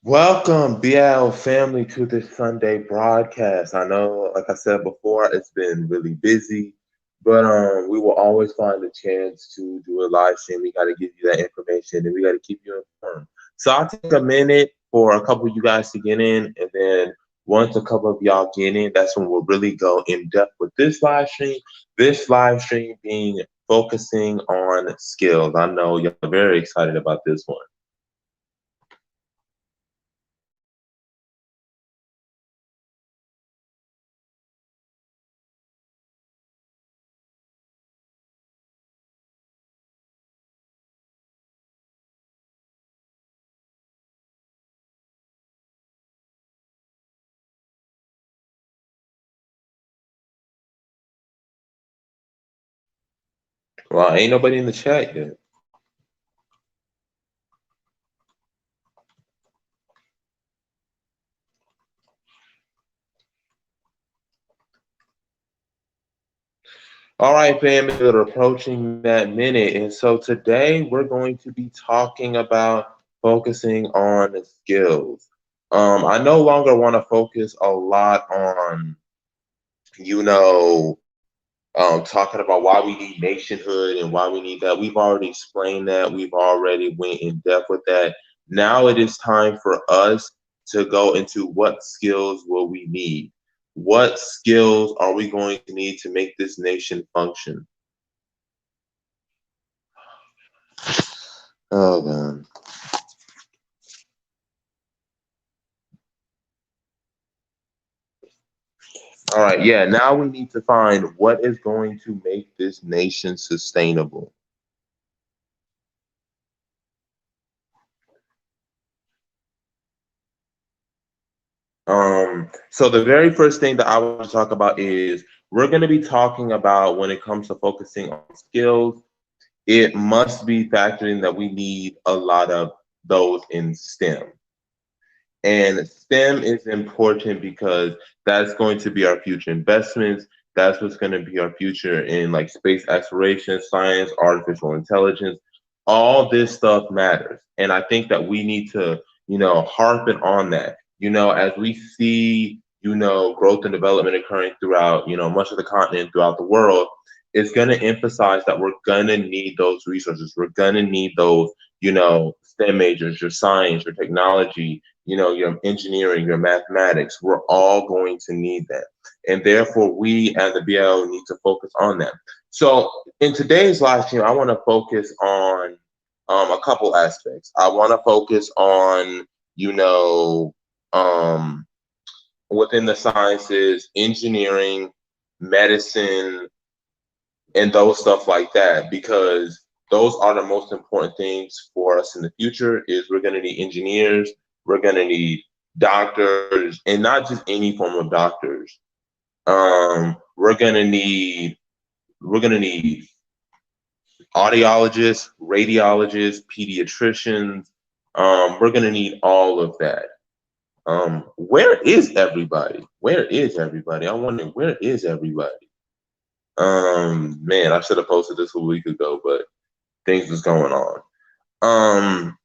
Welcome, BL family, to this Sunday broadcast. I know, like I said before, it's been really busy, but we will always find a chance to do a live stream. We got to give you that information, and we got to keep you informed. So I'll take a minute for a couple of you guys to get in, and then once a couple of y'all get in, that's when we'll really go in depth with this live stream. This live stream being focusing on skills. I know y'all are very excited about this one. Well, ain't nobody in the chat yet. All right, family, we're approaching that minute. And so today we're going to be talking about focusing on skills. I no longer want to focus a lot on, you know, talking about why we need nationhood and why we need that. We've already explained that. We've already went in depth with that. Now it is time for us to go into what skills will we need. What skills are we going to need to make this nation function? Oh man. All right, yeah, now we need to find what is going to make this nation sustainable. So the very first thing that I want to talk about is we're going to be talking about when it comes to focusing on skills, it must be factoring that we need a lot of those in STEM. And STEM is important because that's going to be our future investments. That's what's going to be our future in like space exploration, science, artificial intelligence. All this stuff matters. And I think that we need to, harpen on that. As we see, growth and development occurring throughout, much of the continent, throughout the world, it's going to emphasize that we're going to need those resources. We're going to need those, STEM majors, your science, your technology, your engineering, your mathematics. We're all going to need that. And therefore, we as the BL need to focus on that. So in today's live stream, I want to focus on a couple aspects. I want to focus on, um, within the sciences, engineering, medicine, and those stuff like that, because those are the most important things for us in the future. Is we're going to need engineers, we're going to need doctors, and not just any form of doctors. We're going to need audiologists, radiologists, pediatricians. We're going to need all of that. Where is everybody? Where is everybody? I'm wondering, where is everybody? Man, I should have posted this a week ago, but things was going on. Um,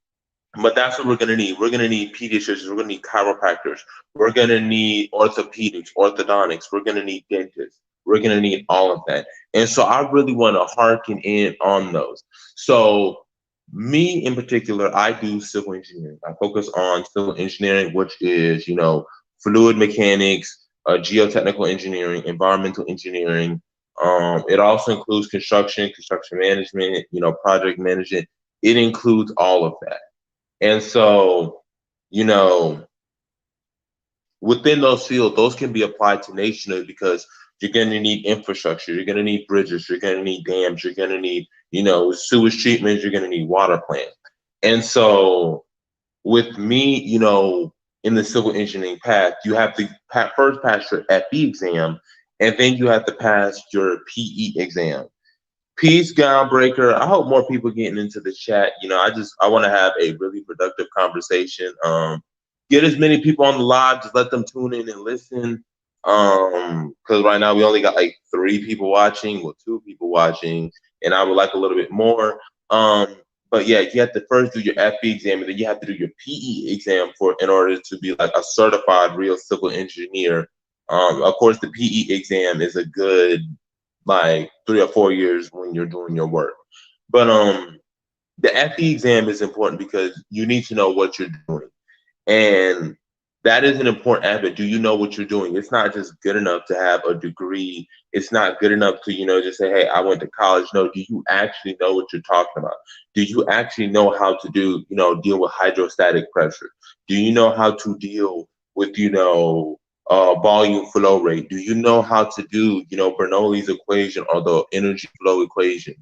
but that's what we're gonna need. We're gonna need pediatricians. We're gonna need chiropractors. We're gonna need orthopedics, orthodontics. We're gonna need dentists. We're gonna need all of that. And so I really want to harken in on those. So me in particular, I do civil engineering. I focus on civil engineering, which is, fluid mechanics, geotechnical engineering, environmental engineering. It also includes construction management, project management. It includes all of that. And so, you know, within those fields, those can be applied to nationhood because you're going to need infrastructure, you're going to need bridges, you're going to need dams, you're going to need, sewage treatments, you're going to need water plants. And so, with me, in the civil engineering path, you have to first pass your FE exam, and then you have to pass your PE exam. Peace, groundbreaker. I hope more people getting into the chat. I want to have a really productive conversation. Get as many people on the live. Just let them tune in and listen. Because right now we only got like 3 people watching, or 2 people watching, and I would like a little bit more. But yeah, you have to first do your FE exam, and then you have to do your PE exam for in order to be like a certified real civil engineer. Of course, the PE exam is a good like 3 or 4 years when you're doing your work. But the FE exam is important because you need to know what you're doing. And that is an important aspect. Do you know what you're doing? It's not just good enough to have a degree. It's not good enough to, just say, hey, I went to college. No, do you actually know what you're talking about? Do you actually know how to deal with hydrostatic pressure? Do you know how to deal with, volume flow rate? Do you know how to do, Bernoulli's equation or the energy flow equation?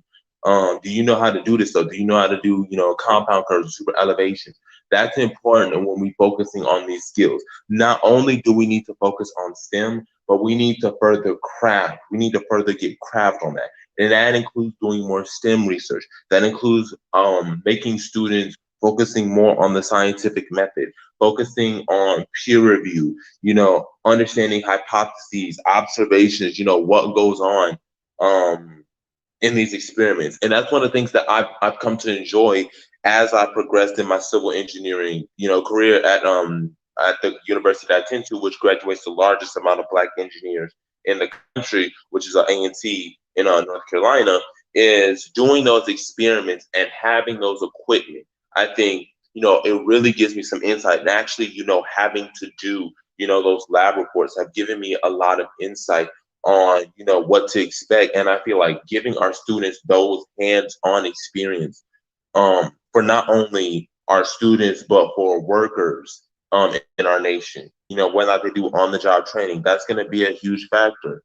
Do you know how to do this stuff? Do you know how to do, compound curves, super elevation? That's important when we focusing on these skills. Not only do we need to focus on STEM, but we need to further craft. We need to further get craft on that. And that includes doing more STEM research. That includes making students focusing more on the scientific method, focusing on peer review, understanding hypotheses, observations, what goes on in these experiments. And that's one of the things that I've come to enjoy as I progressed in my civil engineering, career at the university that I attend to, which graduates the largest amount of Black engineers in the country, which is A&T in North Carolina, is doing those experiments and having those equipment. I think, it really gives me some insight. And actually, having to do, those lab reports have given me a lot of insight on, what to expect. And I feel like giving our students those hands-on experience for not only our students, but for workers in our nation. Whether they do on-the-job training, that's going to be a huge factor.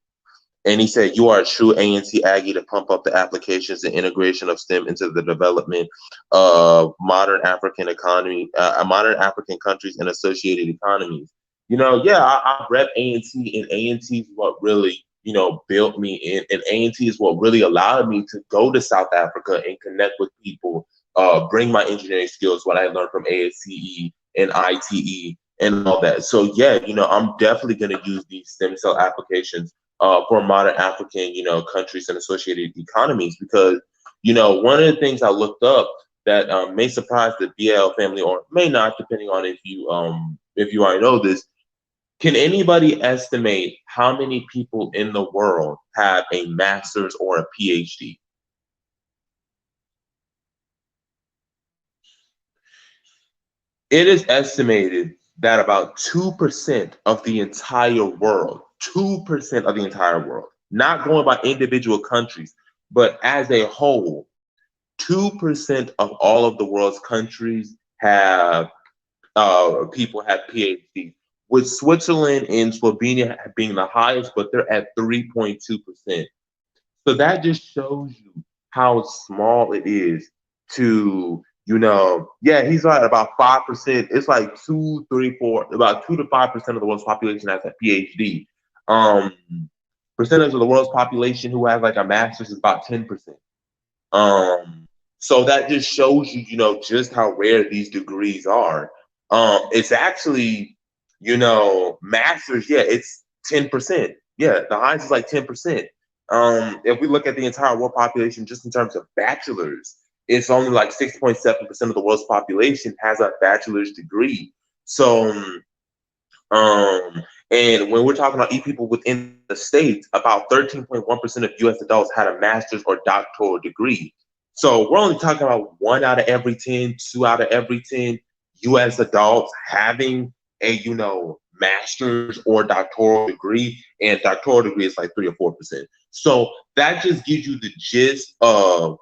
And he said, you are a true A&T Aggie to pump up the applications and integration of STEM into the development of modern African economy, modern African countries and associated economies. Yeah, I read A&T, and A&T is what really, built me in. And A&T is what really allowed me to go to South Africa and connect with people, bring my engineering skills, what I learned from ASCE and ITE and all that. So yeah, I'm definitely going to use these stem cell applications for modern African, countries and associated economies, because, one of the things I looked up that may surprise the BL family or may not, depending on if you already know this. Can anybody estimate how many people in the world have a master's or a PhD? It is estimated that about 2% of the entire world, 2% of the entire world, not going by individual countries, but as a whole, 2% of all of the world's countries have people have PhDs, with Switzerland and Slovenia being the highest, but they're at 3.2%. So that just shows you how small it is to, yeah, he's right, about 5%. It's like 2, 3, 4, about 2 to 5% of the world's population has a PhD. Um, Percentage of the world's population who has like a master's is about 10%. So that just shows you, just how rare these degrees are. It's actually, masters, yeah, it's 10%. Yeah, the highest is like 10%. If we look at the entire world population just in terms of bachelors, it's only like 6.7% of the world's population has a bachelor's degree. So, and when we're talking about people within the states, about 13.1% of US adults had a master's or doctoral degree. So we're only talking about 1 out of every 10, 2 out of every 10 US adults having a, master's or doctoral degree, and doctoral degree is like 3 or 4%. So that just gives you the gist of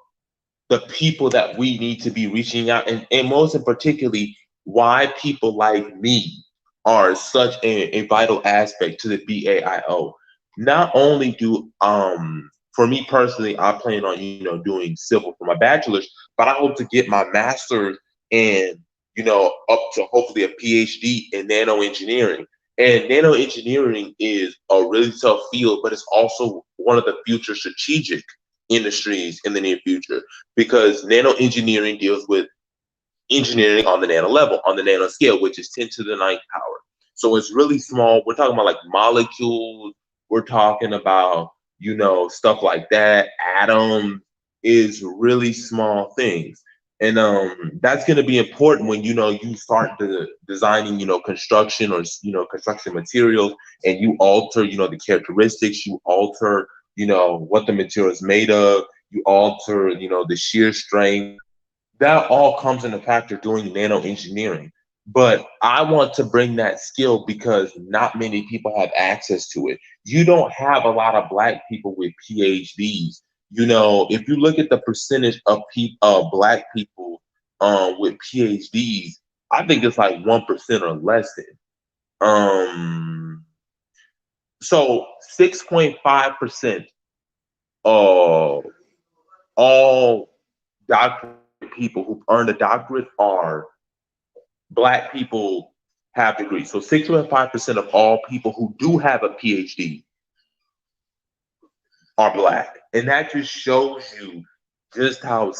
the people that we need to be reaching out, and most in particularly why people like me are such a vital aspect to the BAIO. Not only do for me personally, I plan on doing civil for my bachelor's, but I hope to get my master's and up to hopefully a PhD in nano engineering. And nano engineering is a really tough field, but it's also one of the future strategic industries in the near future, because nano engineering deals with engineering on the nano level, on the nano scale, which is 10 to the ninth power. So it's really small. We're talking about like molecules. We're talking about, stuff like that. Atoms is really small things. And that's going to be important when you start designing construction, or construction materials, and you alter the characteristics, you alter what the material is made of, you alter the shear strength. That all comes into factor doing nano engineering. But I want to bring that skill because not many people have access to it. You don't have a lot of black people with PhDs. If you look at the percentage of black people with PhDs, I think it's like 1% or less than. So 6.5% of all doctorate people who earned a doctorate are black people have degrees. So 6.5% of all people who do have a PhD are black. And that just shows you just how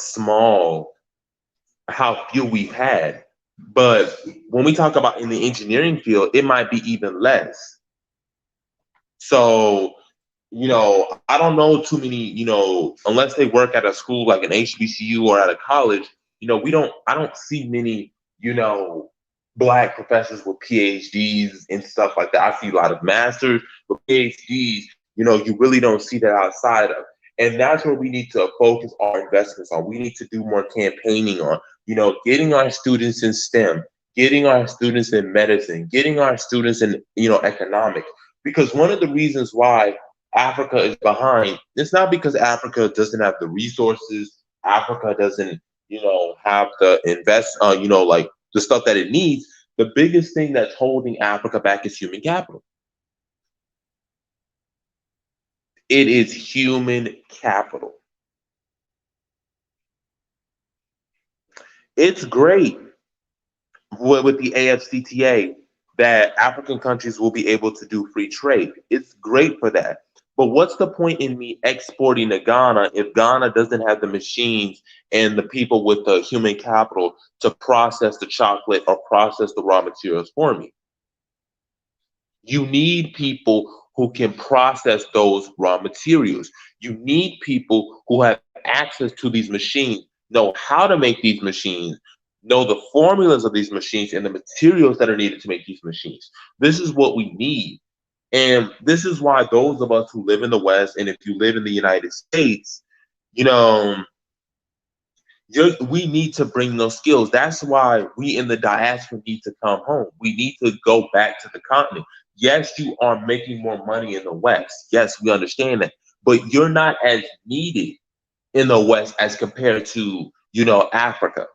few we've had. But when we talk about in the engineering field, it might be even less. So, I don't know too many, unless they work at a school like an HBCU or at a college, I don't see many, black professors with PhDs and stuff like that. I see a lot of masters, but PhDs, you really don't see that outside of. And that's where we need to focus our investments on. We need to do more campaigning on, getting our students in STEM, getting our students in medicine, getting our students in, economics. Because one of the reasons why Africa is behind, it's not because Africa doesn't have the resources, Africa doesn't, have the like the stuff that it needs. The biggest thing that's holding Africa back is human capital. It is human capital. It's great with the AFCTA that African countries will be able to do free trade. It's great for that. But what's the point in me exporting to Ghana if Ghana doesn't have the machines and the people with the human capital to process the chocolate or process the raw materials for me? You need people who can process those raw materials. You need people who have access to these machines, know how to make these machines, know the formulas of these machines and the materials that are needed to make these machines. This is what we need. And this is why those of us who live in the West, and if you live in the United States, you know, we need to bring those skills. That's why we in the diaspora need to come home. We need to go back to the continent. Yes, you are making more money in the West. Yes, we understand that. But you're not as needed in the West as compared to, Africa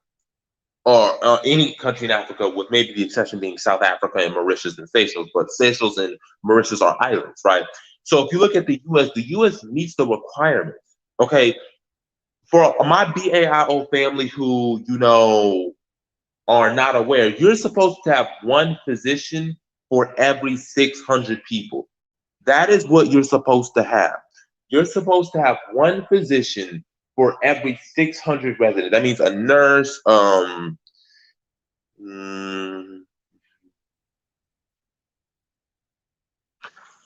or any country in Africa, with maybe the exception being South Africa and Mauritius and Seychelles. But Seychelles and Mauritius are islands, right? So if you look at the U.S. meets the requirements. Okay, for my BAIO family who, are not aware, you're supposed to have one physician for every 600 people. That is what you're supposed to have. You're supposed to have one physician for every 600 residents. That means a nurse, mm,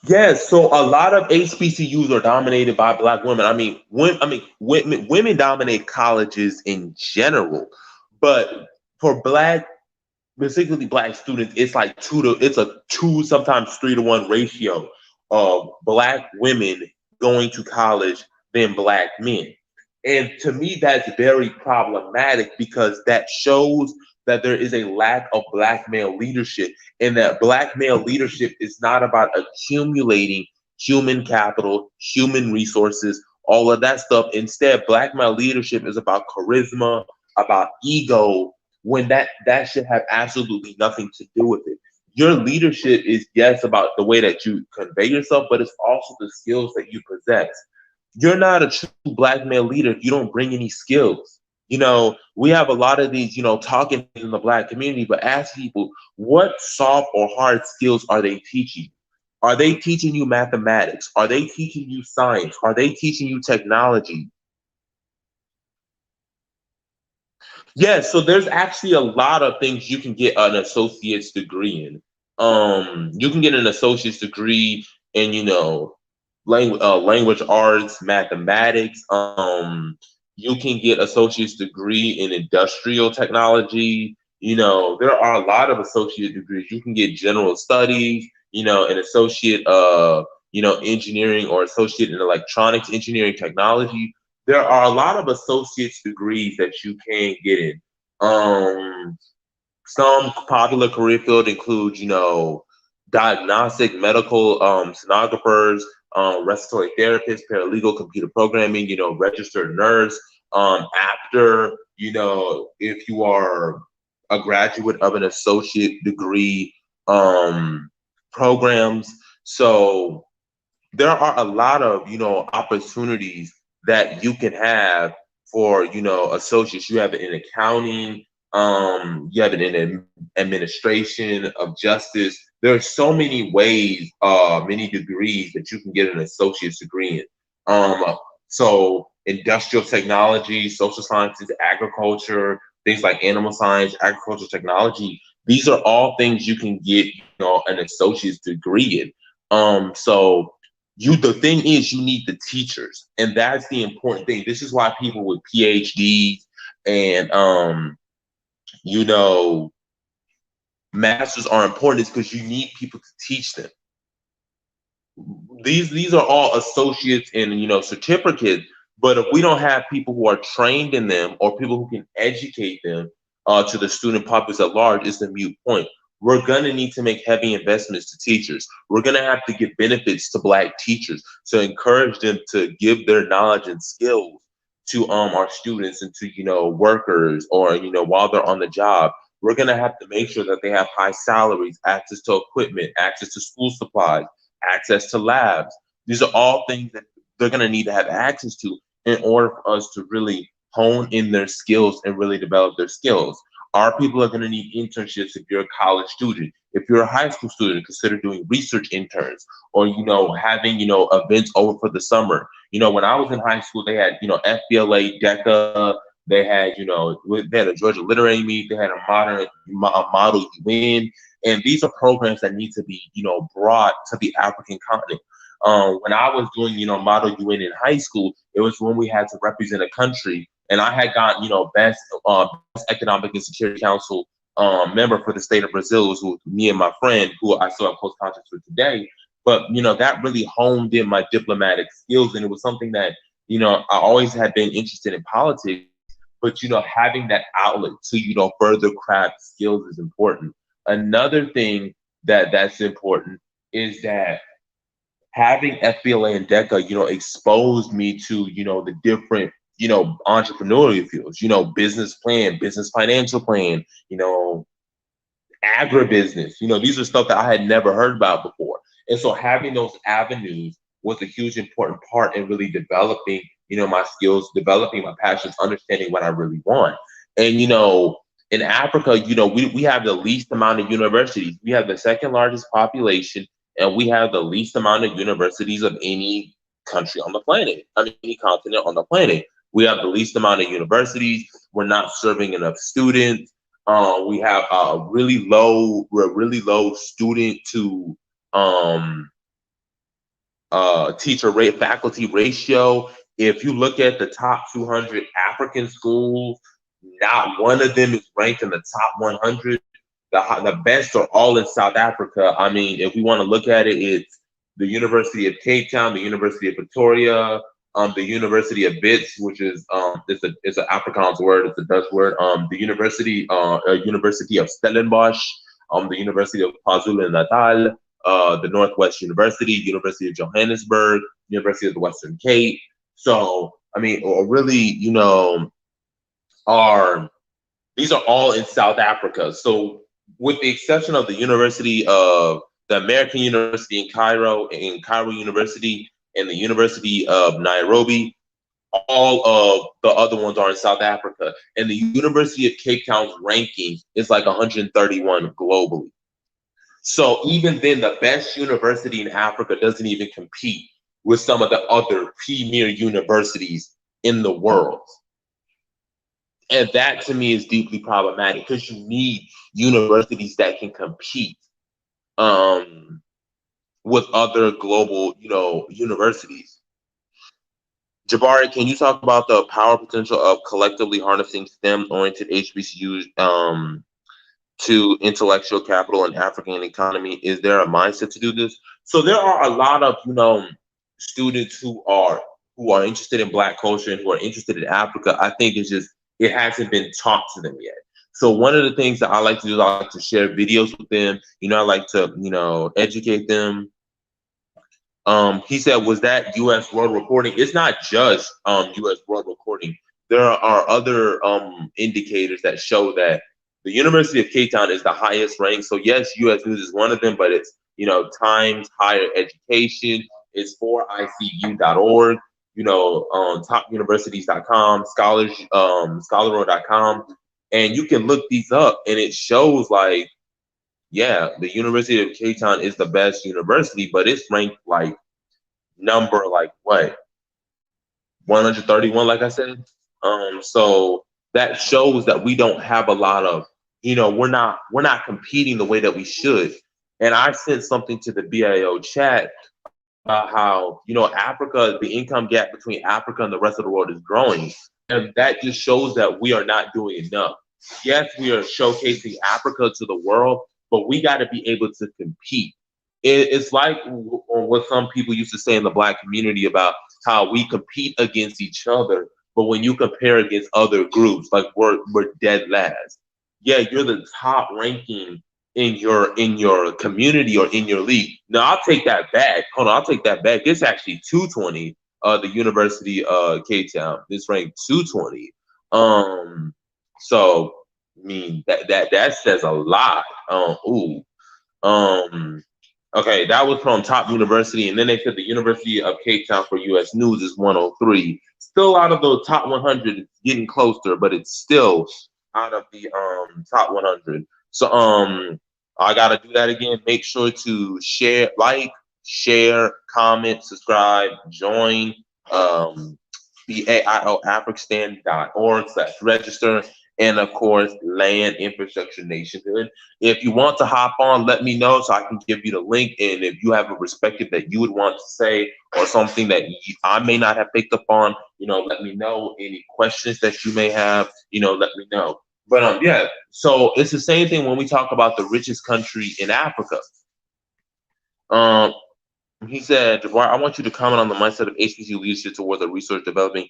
yes, so a lot of HBCUs are dominated by black women. Women dominate colleges in general, but for black, particularly black students, it's a 2, sometimes 3-to-1 ratio of black women going to college than black men. And to me, that's very problematic because that shows that there is a lack of black male leadership, and that black male leadership is not about accumulating human capital, human resources, all of that stuff. Instead, black male leadership is about charisma, about ego, when that should have absolutely nothing to do with it. Your leadership is, yes, about the way that you convey yourself, but it's also the skills that you possess. You're not a true black male leader if you don't bring any skills. We have a lot of these, talking in the black community, but ask people, what soft or hard skills are they teaching? Are they teaching you mathematics? Are they teaching you science? Are they teaching you technology? Yes, so there's actually a lot of things you can get an associate's degree in. You can get an associate's degree in, language arts, mathematics, You can get associate's degree in industrial technology. There are a lot of associate degrees. You can get general studies, an associate engineering or associate in electronics engineering technology. There are a lot of associate's degrees that you can get in. Some popular career field include, diagnostic, medical sonographers, respiratory therapists, paralegal, computer programming, registered nurse, actor, if you are a graduate of an associate degree programs. So there are a lot of opportunities that you can have for associates. You have it in accounting, you have it in administration of justice. There are so many ways, many degrees that you can get an associate's degree in. So industrial technology, social sciences, agriculture, things like animal science, agricultural technology, these are all things you can get an associate's degree in. So the thing is, you need the teachers, and that's the important thing. This is why people with PhDs and masters are important, is because you need people to teach them. These are all associates and certificates, but if we don't have people who are trained in them or people who can educate them to the student populace at large, it's a mute point. We're going to need to make heavy investments to teachers. We're going to have to give benefits to Black teachers to encourage them to give their knowledge and skills to our students and to workers, or while they're on the job. We're going to have to make sure that they have high salaries, access to equipment, access to school supplies, access to labs. These are all things that they're going to need to have access to in order for us to really hone in their skills and really develop their skills. Our people are going to need internships if you're a college student. If you're a high school student, consider doing research interns, or having events over for the summer. When I was in high school, they had FBLA, DECA. They had a Georgia Literary Meet. They had a Model UN, and these are programs that need to be brought to the African continent. When I was doing Model UN in high school, it was when we had to represent a country, and I had gotten best Economic and Security Council member for the state of Brazil. It was me and my friend, who I still have close contacts with today. But that really honed in my diplomatic skills, and it was something that I always had been interested in politics. But having that outlet to further craft skills is important. Another thing that's important is that having FBLA and DECA, exposed me to the different entrepreneurial fields, business plan, business financial plan, agribusiness. These are stuff that I had never heard about before. And so having those avenues was a huge important part in really developing, my skills, developing my passions, understanding what I really want. And, in Africa, we have the least amount of universities. We have the second largest population, and we have the least amount of universities of any country on the planet, any continent on the planet. We have the least amount of universities. We're not serving enough students. We have a really low student to teacher rate faculty ratio. If you look at the top 200 African schools, not one of them is ranked in the top 100. The best are all in South Africa. I mean, if we want to look at it, it's the University of Cape Town, the University of Pretoria, the University of Wits, which is it's an Afrikaans word, it's a Dutch word. The University of Stellenbosch, the University of KwaZulu-Natal, the Northwest University, University of Johannesburg, University of the Western Cape. So I mean, or really, these are all in South Africa. So with the exception of the American University in Cairo University, and the University of Nairobi, all of the other ones are in South Africa. And the University of Cape Town's ranking is like 131 globally. So even then, the best university in Africa doesn't even compete with some of the other premier universities in the world. And that to me is deeply problematic, because you need universities that can compete with other global, universities. Jabari, can you talk about the power potential of collectively harnessing STEM-oriented HBCUs to intellectual capital and African economy? Is there a mindset to do this? So there are a lot of students who are interested in Black culture and who are interested in Africa. I think it's just it hasn't been taught to them yet. So one of the things that I like to do is I like to share videos with them. I like to educate them. He said, was that U.S. World Reporting? It's not just U.S. World Reporting. There are other indicators that show that the University of Cape Town is the highest ranked. So yes, U.S. News is one of them, but it's Times Higher Education. It's 4icu.org. Topuniversities.com, Scholaro.com, and you can look these up, and it shows like, yeah, the University of Cape Town is the best university, but it's ranked like number like what 131, like I said. So that shows that we don't have a lot of, we're not competing the way that we should. And I sent something to the BIO chat about how, Africa, the income gap between Africa and the rest of the world is growing. And that just shows that we are not doing enough. Yes, we are showcasing Africa to the world, but we got to be able to compete. It's like what some people used to say in the Black community about how we compete against each other, but when you compare against other groups, like we're dead last. Yeah, you're the top ranking in your community or in your league. Now I'll take that back. Hold on, I'll take that back. It's actually 220. The University of Cape Town. It's ranked 220. So I mean that says a lot. Ooh. Um, Okay, that was from Top University, and then they said the University of Cape Town for U.S. News is 103. Still out of the top 100, it's getting closer, but it's still out of the top 100. So I gotta do that again. Make sure to share, comment, subscribe, join BAIOAfricstan.org/register, and of course, Land Infrastructure Nationhood. If you want to hop on, let me know so I can give you the link. And if you have a perspective that you would want to say or something that I may not have picked up on, let me know. Any questions that you may have, let me know. But yeah, so it's the same thing when we talk about the richest country in Africa. Um, he said, "Jabbar, I want you to comment on the mindset of HBCU leadership towards the research developing."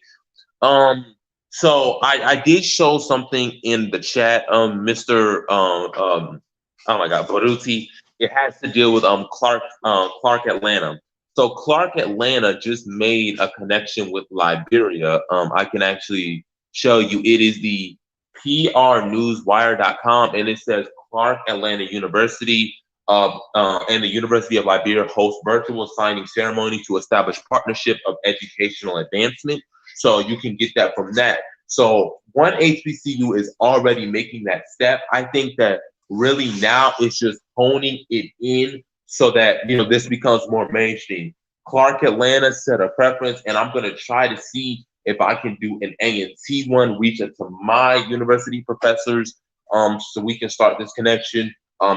Um, so I did show something in the chat, Mr. Oh my God, Baruti. It has to deal with Clark Atlanta. So Clark Atlanta just made a connection with Liberia. I can actually show you. It is the prnewswire.com, and it says Clark Atlanta University and the University of Liberia host virtual signing ceremony to establish partnership of educational advancement. So you can get that from that. So one HBCU is already making that step. I think that really now it's just honing it in so that this becomes more mainstream. Clark Atlanta set a preference, and I'm going to try to see if I can do an A&T one, reach out to my university professors, so we can start this connection.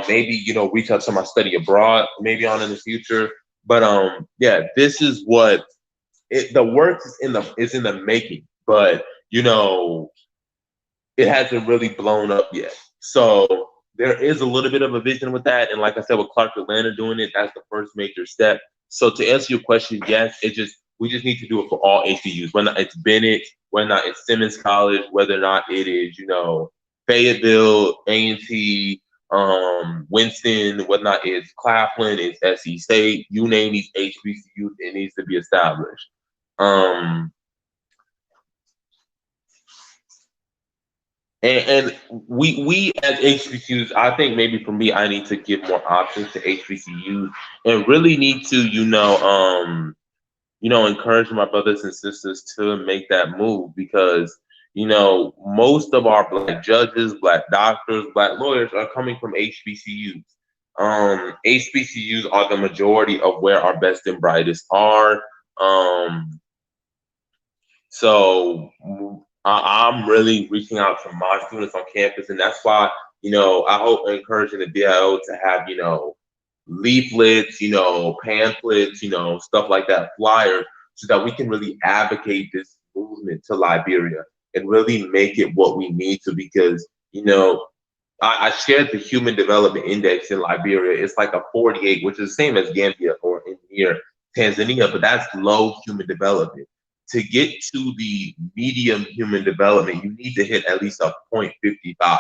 Maybe reach out to my study abroad, maybe on in the future. But yeah, this is what the work is in the making, but it hasn't really blown up yet. So there is a little bit of a vision with that, and like I said, with Clark Atlanta doing it, that's the first major step. So to answer your question, yes, we just need to do it for all HBCUs, whether it's Bennett, whether or not it's Simmons College, whether or not it is Fayetteville, A&T, Winston, whether or not it's Claflin, it's SC State, you name these HBCUs, it needs to be established. And we as HBCUs, I think maybe for me, I need to give more options to HBCUs and really need to, encourage my brothers and sisters to make that move because, most of our Black judges, Black doctors, Black lawyers are coming from HBCUs. HBCUs are the majority of where our best and brightest are. So I'm really reaching out to my students on campus, and that's why, I hope encouraging the BIO to have, leaflets, pamphlets, stuff like that, flyers, so that we can really advocate this movement to Liberia and really make it what we need to. Because I shared the Human Development Index in Liberia. It's like a 48, which is the same as Gambia or in here, Tanzania, but that's low human development. To get to the medium human development, you need to hit at least a 0.55,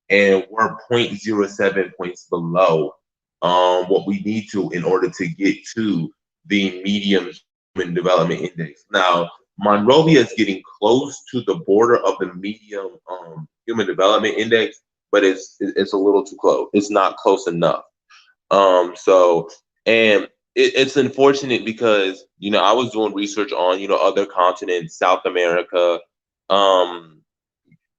and we're zero point zero 0.07 points below what we need to in order to get to the medium human development index. Now, Monrovia is getting close to the border of the medium human development index, but it's a little too close. It's not close enough. So and it's unfortunate because I was doing research on other continents, South America, um,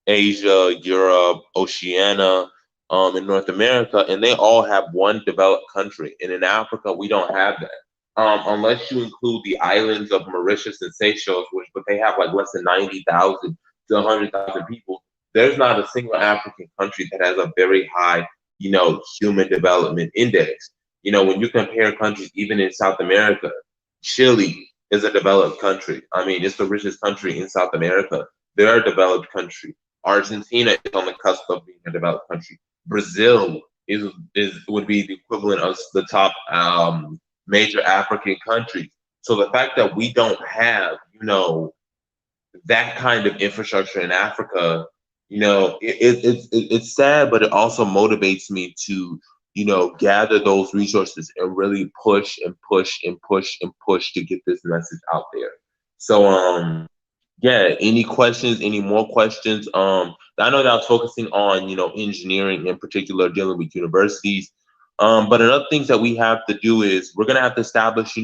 Asia, Europe, Oceania, in North America, and they all have one developed country. And in Africa, we don't have that. Unless you include the islands of Mauritius and Seychelles, but they have like less than 90,000 to 100,000 people. There's not a single African country that has a very high, human development index. When you compare countries, even in South America, Chile is a developed country. I mean, it's the richest country in South America. They're a developed country. Argentina is on the cusp of being a developed country. Brazil would be the equivalent of the top major African countries. So the fact that we don't have, that kind of infrastructure in Africa, it's sad, but it also motivates me to, gather those resources and really push and push and push and push to get this message out there. So, yeah, any questions, any more questions? I know that I was focusing on, engineering in particular, dealing with universities. But another things that we have to do is we're gonna have to establish,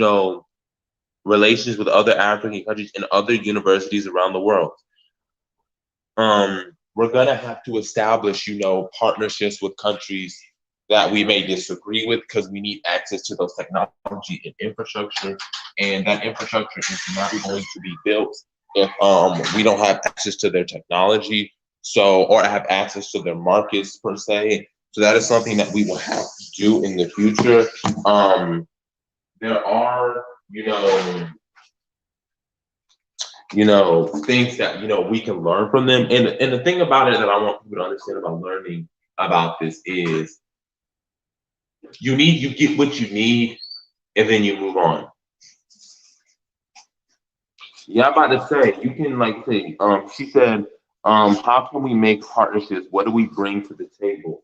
relations with other African countries and other universities around the world. We're gonna have to establish, partnerships with countries that we may disagree with because we need access to those technology and infrastructure, and that infrastructure is not going to be built if we don't have access to their technology, or have access to their markets per se. So that is something that we will have to do in the future. There are, things that we can learn from them. And the thing about it that I want people to understand about learning about this is you get what you need, and then you move on. Yeah, I'm about to say you can say. She said, how can we make partnerships? What do we bring to the table?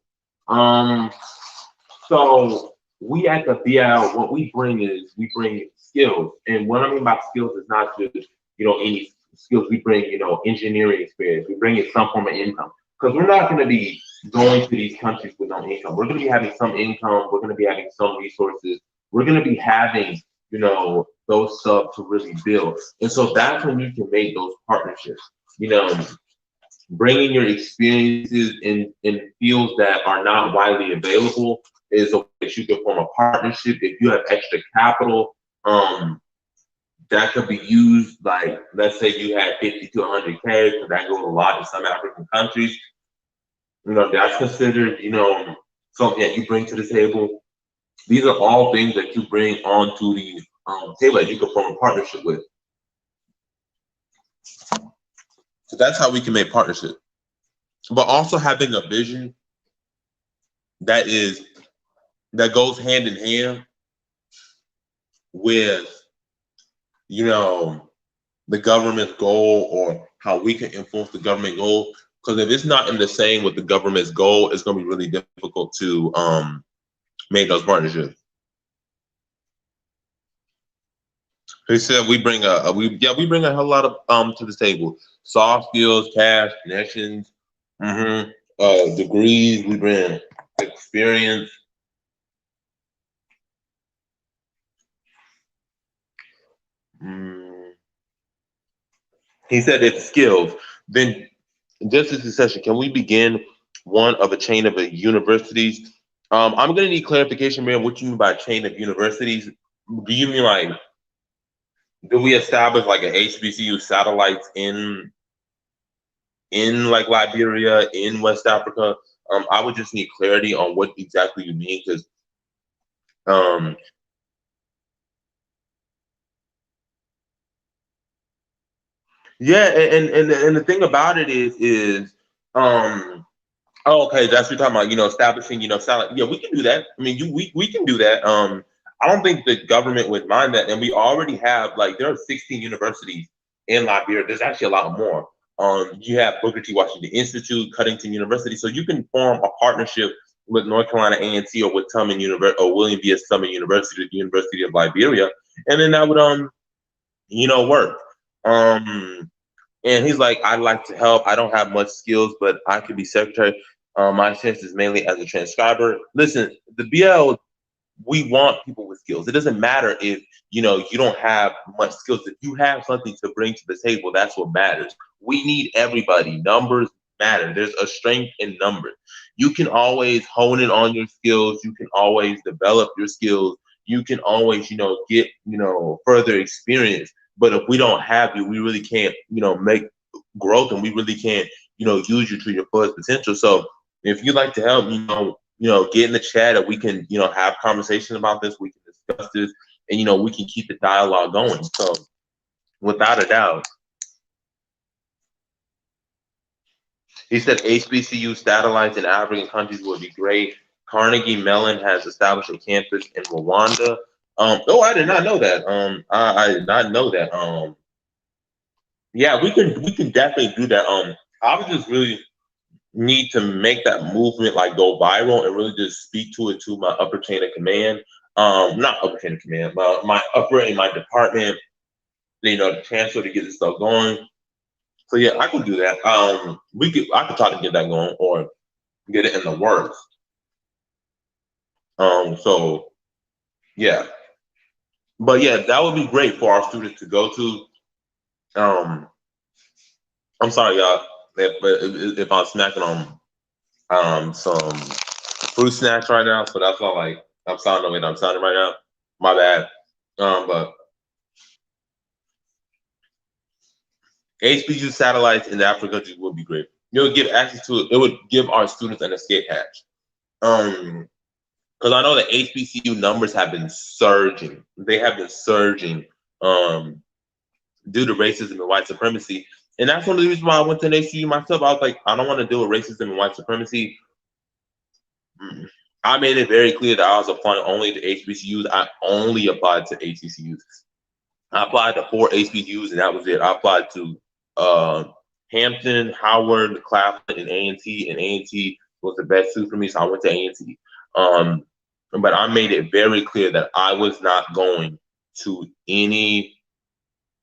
So we at the BIL, what we bring is we bring skills, and what I mean by skills is not just any skills. We bring engineering experience. We bring in some form of income because we're not going to be going to these countries with no income. We're going to be having some income. We're going to be having some resources. We're going to be having those stuff to really build, and so that's when you can make those partnerships. Bringing your experiences in fields that are not widely available is a way that you can form a partnership. If you have extra capital, that could be used. Like, let's say you had 50 to 100K, because that goes a lot in some African countries. That's considered, something that you bring to the table. These are all things that you bring onto the table that you can form a partnership with. So that's how we can make partnership. But also having a vision that goes hand in hand with, the government's goal, or how we can influence the government goal. Because if it's not in the same with the government's goal, it's going to be really difficult to make those partnerships. He said we bring we bring a whole lot of to the table. Soft skills, cash, connections, degrees. We bring experience. He said it's skills. Then, just as a session, can we begin one of a chain of universities? I'm going to need clarification, man. What you mean by chain of universities? Do you mean like, do we establish like an HBCU satellites in like Liberia, in West Africa? I would just need clarity on what exactly you mean, because Yeah, and the thing about it is oh, okay, that's what you're talking about. Establishing, salary. Yeah, we can do that. I mean, we can do that. I don't think the government would mind that, and we already have like there are 16 universities in Liberia. There's actually a lot more. You have Booker T. Washington Institute, Cuttington University, so you can form a partnership with North Carolina A&T or with Tubman University or William V. S. Tubman University, the University of Liberia, and then that would work. Um, and he's like, I'd like to help. I don't have much skills, but I could be secretary. My chance is mainly as a transcriber. Listen, the BL, we want people with skills. It doesn't matter if you don't have much skills. If you have something to bring to the table, that's what matters. We need everybody. Numbers matter. There's a strength in numbers. You can always hone in on your skills. You can always develop your skills. You can always, get, further experience. But if we don't have you, we really can't, make growth, and we really can't, use you to your fullest potential. So if you'd like to help, get in the chat, and we can, have conversation about this. We can discuss this, and we can keep the dialogue going. So, without a doubt, he said HBCU satellites in African countries would be great. Carnegie Mellon has established a campus in Rwanda. Oh, I did not know that. I did not know that. Yeah, we can definitely do that. I would just really need to make that movement like go viral and really just speak to it to my upper chain of command. Not upper chain of command, but my upper in my department, the chancellor to get this stuff going. So yeah, I can do that. I could try to get that going or get it in the works. So yeah. But yeah, that would be great for our students to go to. Um, I'm sorry, y'all, if I'm snacking on some fruit snacks right now, so that's all like I'm sounding the way that I'm sounding right now. My bad. But HBCU satellites in the African countries would be great. It would give access to it. It would give our students an escape hatch. Because I know that HBCU numbers have been surging. They have been surging due to racism and white supremacy. And that's one of the reasons why I went to an HBCU myself. I was like, I don't want to deal with racism and white supremacy. I made it very clear that I was applying only to HBCUs. I only applied to HBCUs. I applied to 4 HBCUs, and that was it. I applied to Hampton, Howard, Claflin, and A&T, and A&T was the best suit for me, so I went to A&T. But I made it very clear that I was not going to any.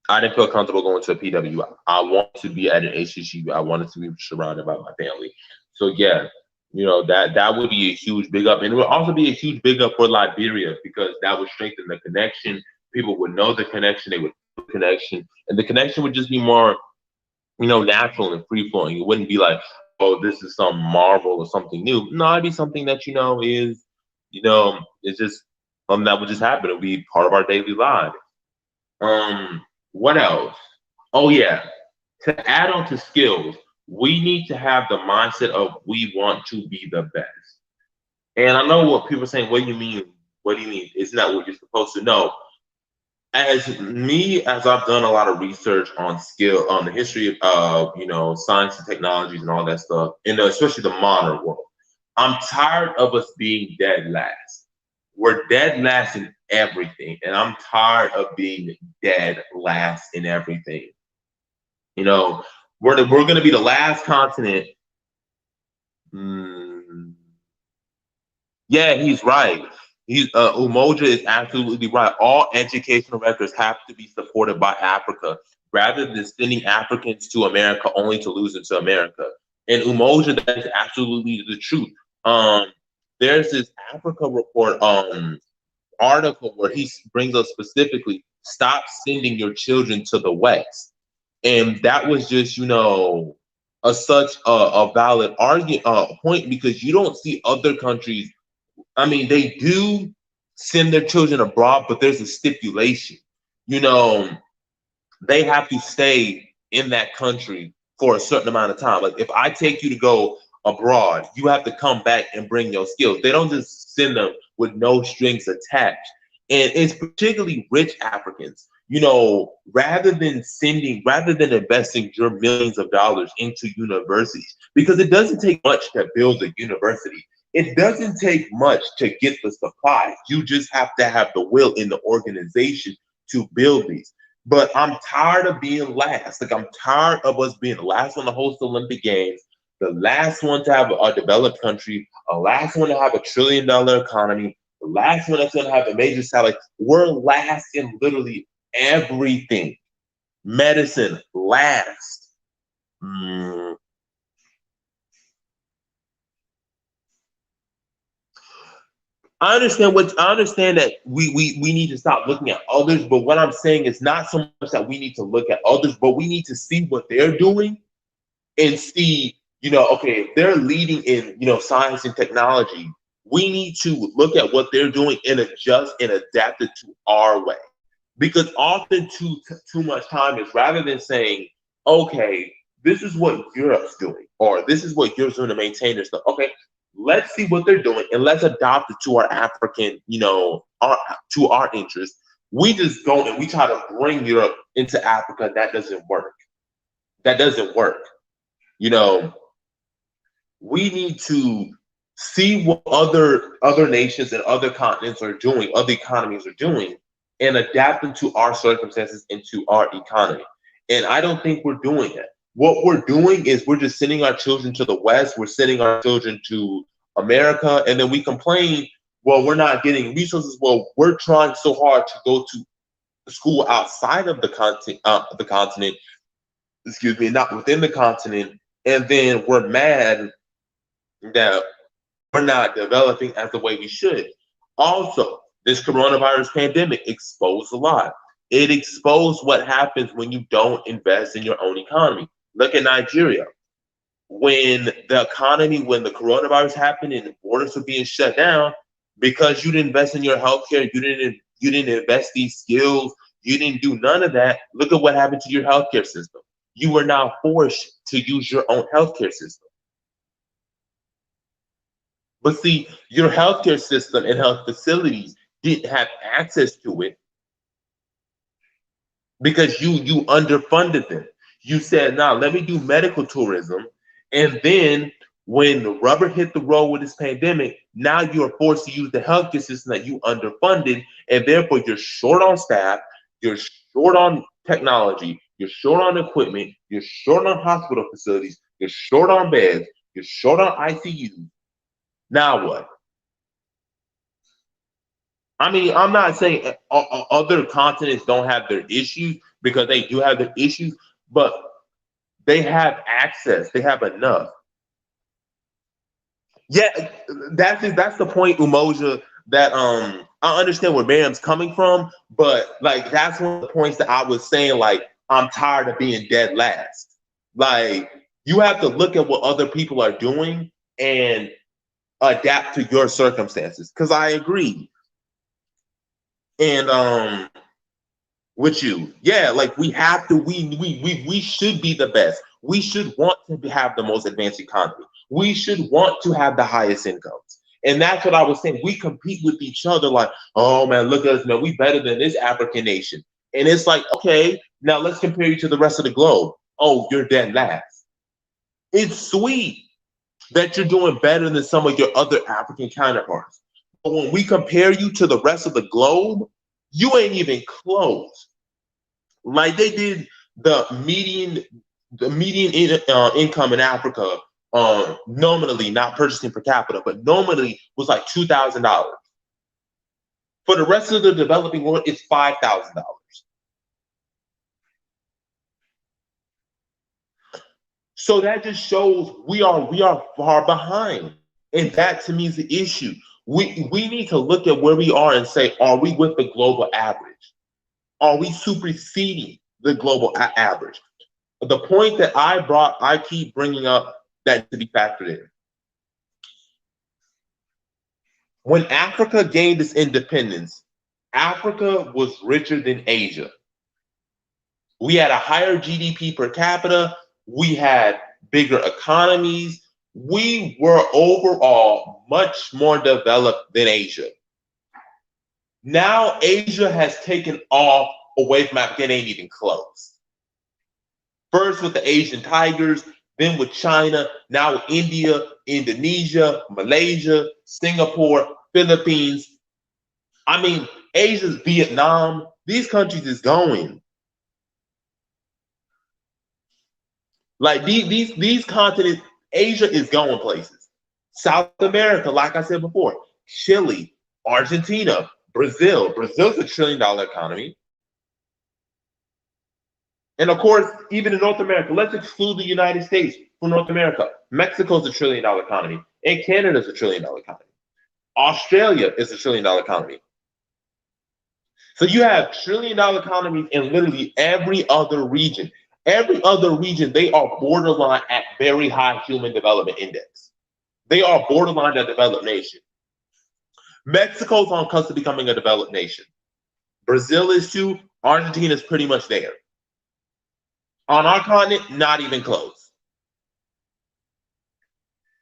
I didn't feel comfortable going to a PWI. I want to be at an HBCU. I wanted to be surrounded by my family. So yeah, that would be a huge big up, and it would also be a huge big up for Liberia because that would strengthen the connection. People would know the connection. They would know the connection, and the connection would just be more, natural and free flowing. It wouldn't be like, oh, this is some marvel or something new. No, it'd be something that is, it's just something that would just happen. It would be part of our daily lives. What else? Oh yeah, to add on to skills, we need to have the mindset of we want to be the best. And I know what people are saying. What do you mean? What do you mean? Isn't that what you're supposed to know? As I've done a lot of research on on the history of science and technologies and all that stuff, and especially the modern world. I'm tired of us being dead last. We're dead last in everything, and I'm tired of being dead last in everything. We're going to be the last continent. Yeah, he's right. Umoja is absolutely right. All educational records have to be supported by Africa, rather than sending Africans to America only to lose them to America. And Umoja, that is absolutely the truth. There's this Africa report article where he brings up specifically, stop sending your children to the West. And that was just, such a valid argument point, because you don't see other countries. I mean, they do send their children abroad, but there's a stipulation. They have to stay in that country for a certain amount of time. Like if I take you to go abroad, you have to come back and bring your skills. They don't just send them with no strings attached. And it's particularly rich Africans. rather than investing your millions of dollars into universities, because it doesn't take much to build a university. It doesn't take much to get the supplies. You just have to have the will in the organization to build these. But I'm tired of being last. Like, I'm tired of us being the last one to host the Olympic Games, the last one to have a developed country, the last one to have $1 trillion economy, the last one that's going to have a major satellite. We're last in literally everything. Medicine, last. I understand that we need to stop looking at others, but what I'm saying is not so much that we need to look at others, but we need to see what they're doing and see, okay, if they're leading in, science and technology, we need to look at what they're doing and adjust and adapt it to our way. Because often too much time is, rather than saying, okay, this is what Europe's doing, or this is what Europe's doing to maintain their stuff. Okay, let's see what they're doing and let's adopt it to our African, to our interests. We just go and we try to bring Europe into Africa. That doesn't work. That doesn't work. We need to see what other nations and other continents are doing, other economies are doing, and adapt them to our circumstances and to our economy. And I don't think we're doing that. What we're doing is we're just sending our children to the West, we're sending our children to America, and then we complain, well, we're not getting resources. Well, we're trying so hard to go to school outside of the continent, excuse me, not within the continent, and then we're mad that we're not developing as the way we should. Also, this coronavirus pandemic exposed a lot. It exposed what happens when you don't invest in your own economy. Look at Nigeria. When the coronavirus happened and the borders were being shut down, because you didn't invest in your healthcare, you didn't invest these skills, you didn't do none of that. Look at what happened to your healthcare system. You were now forced to use your own healthcare system. But see, your healthcare system and health facilities didn't have access to it because you underfunded them. You said, "Nah, let me do medical tourism," and then when the rubber hit the road with this pandemic, now you are forced to use the healthcare system that you underfunded, and therefore you're short on staff, you're short on technology, you're short on equipment, you're short on hospital facilities, you're short on beds, you're short on ICU. Now what? I mean, I'm not saying other continents don't have their issues, because they do have their issues, but they have access. They have enough. Yeah, that's the point, Umoja. That I understand where Miriam's coming from, but like that's one of the points that I was saying. Like, I'm tired of being dead last. Like, you have to look at what other people are doing and adapt to your circumstances. Because I agree. And with you, yeah, like we have to, we should be the best. We should want to have the most advanced economy. We should want to have the highest incomes. And that's what I was saying. We compete with each other like, oh man, look at us, man, we better than this African nation. And it's like, okay, now let's compare you to the rest of the globe. Oh, you're dead last. It's sweet that you're doing better than some of your other African counterparts. But when we compare you to the rest of the globe, you ain't even close. Like, they did the median income in Africa, nominally, not purchasing per capita, but nominally was like $2,000. For the rest of the developing world, it's $5,000. So that just shows we are far behind, and that to me is the issue. We need to look at where we are and say, are we with the global average? Are we superseding the global average? The point that I keep bringing up that to be factored in. When Africa gained its independence, Africa was richer than Asia. We had a higher GDP per capita. We had bigger economies. We were overall much more developed than Asia. Now Asia has taken off away from Africa. It ain't even close. First with the Asian tigers, then with China, now with India, Indonesia, Malaysia, Singapore, Philippines. I mean, Asia's Vietnam. These countries is going. Like these continents, Asia is going places. South America, like I said before, Chile, Argentina, Brazil. Brazil's $1 trillion economy. And of course, even in North America, let's exclude the United States from North America. Mexico's $1 trillion economy, and Canada's $1 trillion economy. Australia is $1 trillion economy. So you have $1 trillion economies in literally every other region. Every other region, they are borderline at very high human development index. They are borderline a developed nation. Mexico's on cusp of becoming a developed nation. Brazil is too. Argentina is pretty much there. On our continent, not even close.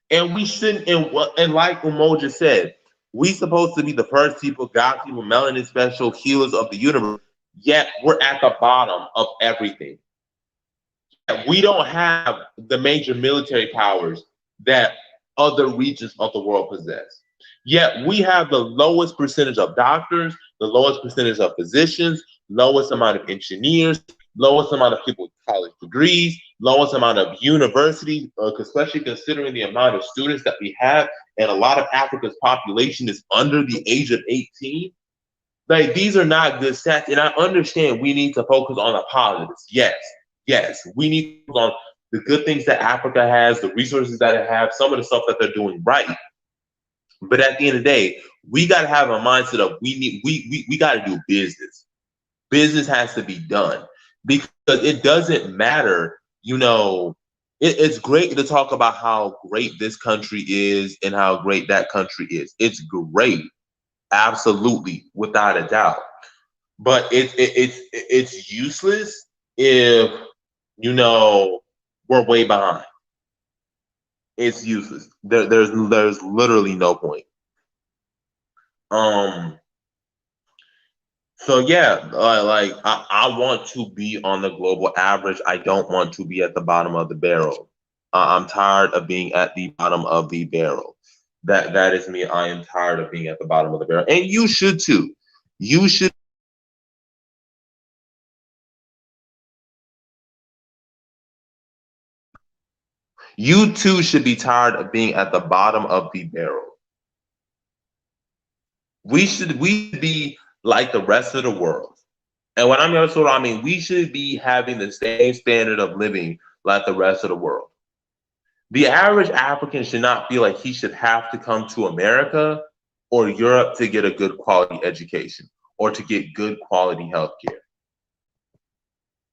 And we shouldn't, and like Umoja said, we supposed to be the first people, God people, melanin special, healers of the universe, yet we're at the bottom of everything. We don't have the major military powers that other regions of the world possess. Yet we have the lowest percentage of doctors, the lowest percentage of physicians, lowest amount of engineers, lowest amount of people with college degrees, lowest amount of universities, especially considering the amount of students that we have, and a lot of Africa's population is under the age of 18. Like, these are not good stats, and I understand we need to focus on the positives. Yes, we need to focus on the good things that Africa has, the resources that it has, some of the stuff that they're doing right. But at the end of the day, we got to have a mindset of we got to do business. Business has to be done, because it doesn't matter, it's great to talk about how great this country is and how great that country is. It's great, absolutely, without a doubt. But it's useless if we're way behind. It's useless. There's literally no point. So yeah, like I want to be on the global average. I don't want to be at the bottom of the barrel. I'm tired of being at the bottom of the barrel. That is me. I am tired of being at the bottom of the barrel, and you should too. You should. You too should be tired of being at the bottom of the barrel. We should be like the rest of the world. And when I'm the rest of the world, I mean we should be having the same standard of living like the rest of the world. The average African should not feel like he should have to come to America or Europe to get a good quality education or to get good quality healthcare.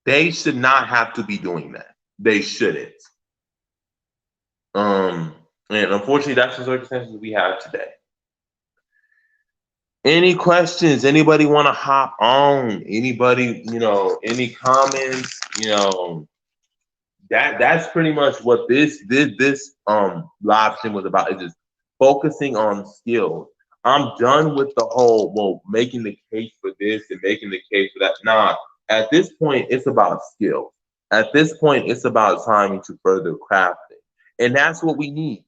They should not have to be doing that. They shouldn't. And unfortunately, that's the circumstances we have today. Any questions? Anybody want to hop on? Anybody, any comments? That's pretty much what this live stream was about. Is just focusing on skills. I'm done with the whole making the case for this and making the case for that. Nah, at this point, it's about skills. At this point, it's about time to further crafting, and that's what we need.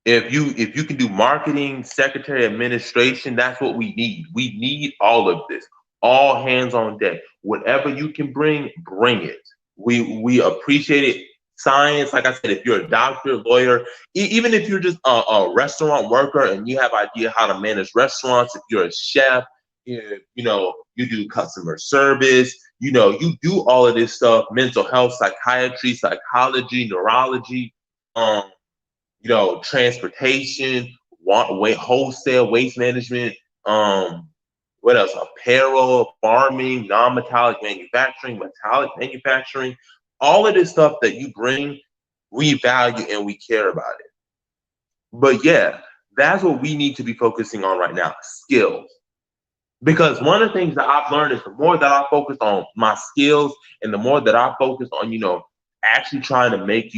If you can do marketing, secretary, administration, that's what we need. We need all of this. All hands on deck. Whatever you can bring it. We appreciate it. Science, like I said, if you're a doctor, lawyer, even if you're just a restaurant worker and you have idea how to manage restaurants, if you're a chef, if you do customer service, you do all of this stuff, mental health, psychiatry, psychology, neurology, transportation, wholesale, waste management, what else? Apparel, farming, non-metallic manufacturing, metallic manufacturing, all of this stuff that you bring, we value and we care about it. But yeah, that's what we need to be focusing on right now, skills. Because one of the things that I've learned is the more that I focus on my skills and the more that I focus on, actually trying to make,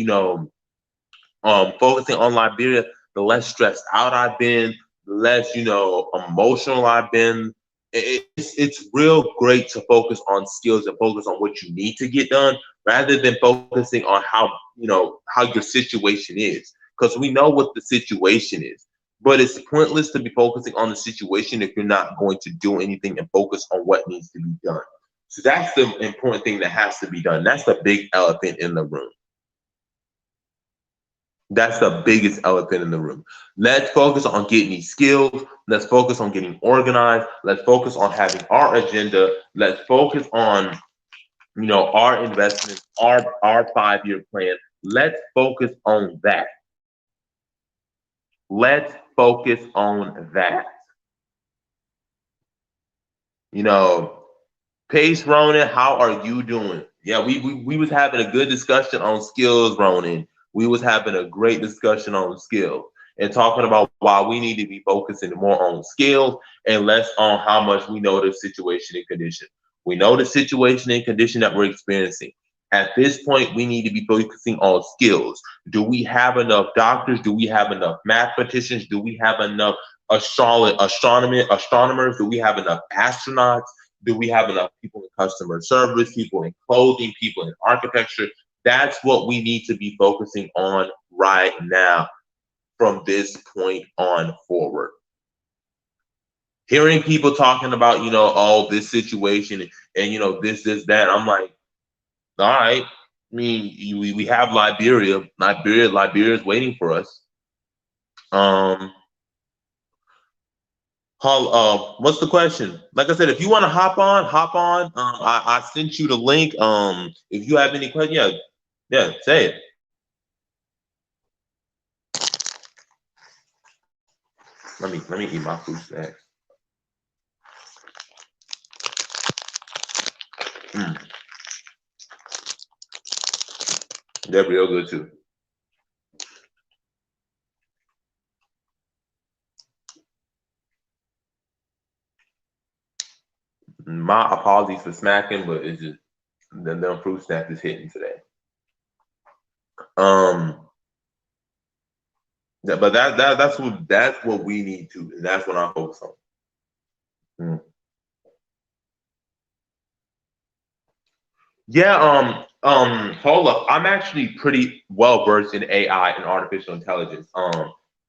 focusing on Liberia, the less stressed out I've been, the less, emotional I've been, It's real great to focus on skills and focus on what you need to get done rather than focusing on how your situation is, because we know what the situation is, but it's pointless to be focusing on the situation if you're not going to do anything and focus on what needs to be done. So that's the important thing that has to be done. That's the big elephant in the room. That's the biggest elephant in the room. Let's focus on getting these skills. Let's focus on getting organized. Let's focus on having our agenda. Let's focus on, our investments, our 5-year plan. Let's focus on that. Let's focus on that. Pace Ronan, how are you doing? Yeah, we was having a good discussion on skills, Ronan. We was having a great discussion on skills and talking about why we need to be focusing more on skills and less on how much we know the situation and condition. We know the situation and condition that we're experiencing. At this point, we need to be focusing on skills. Do we have enough doctors? Do we have enough mathematicians? Do we have enough astronomers? Do we have enough astronauts? Do we have enough people in customer service, people in clothing, people in architecture? That's what we need to be focusing on right now from this point on forward. Hearing people talking about, this situation and, this, that, I'm like, all right. I mean, we have Liberia. Liberia is waiting for us. What's the question? Like I said, if you want to hop on, hop on. I sent you the link. If you have any questions, yeah, say it. Let me eat my food snacks. They're real good too. My apologies for smacking, but it's just the fruit snack is hitting today. But that's what we need to, and that's what I focus on. Yeah, hold up. I'm actually pretty well versed in AI and artificial intelligence.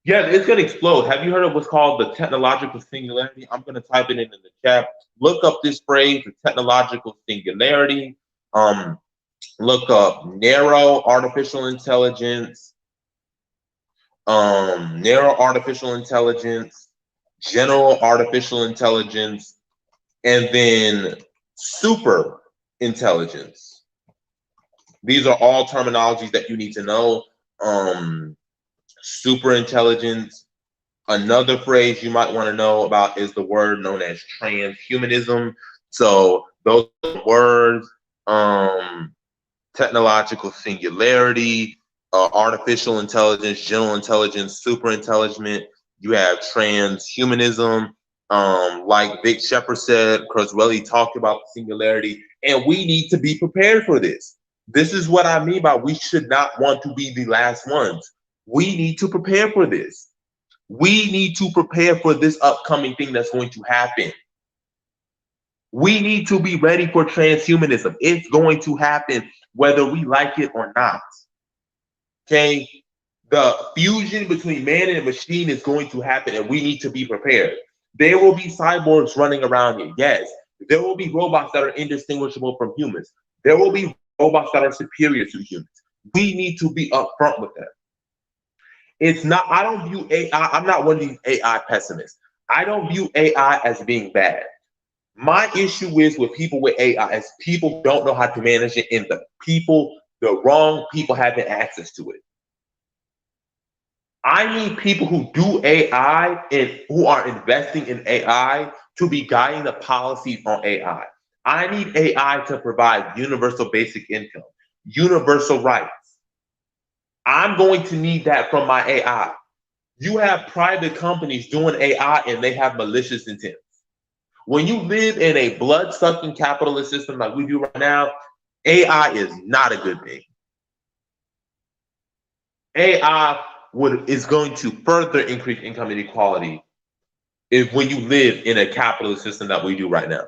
Yeah, it's gonna explode. Have you heard of what's called the technological singularity? I'm gonna type it in the chat. Look up this phrase, the technological singularity. Look up narrow artificial intelligence, general artificial intelligence, and then super intelligence. These are all terminologies that you need to know. Super intelligence. Another phrase you might want to know about is the word known as transhumanism. So those words, technological singularity, artificial intelligence, general intelligence, super intelligent. You have transhumanism. Like Vic Shepard said, Kurzweil talked about the singularity, and we need to be prepared for this. This is what I mean by we should not want to be the last ones. We need to prepare for this. We need to prepare for this upcoming thing that's going to happen. We need to be ready for transhumanism. It's going to happen whether we like it or not. Okay? The fusion between man and machine is going to happen, and we need to be prepared. There will be cyborgs running around here. Yes. There will be robots that are indistinguishable from humans. There will be robots that are superior to humans. We need to be upfront with that. It's not, I don't view AI, I'm not one of these AI pessimists. I don't view AI as being bad. My issue is with people with AI as people don't know how to manage it, and the wrong people having access to it. I need people who do AI and who are investing in AI to be guiding the policies on AI. I need AI to provide universal basic income, universal rights. I'm going to need that from my AI. You have private companies doing AI and they have malicious intent. When you live in a blood-sucking capitalist system like we do right now, AI is not a good thing. AI is going to further increase income inequality if when you live in a capitalist system that we do right now.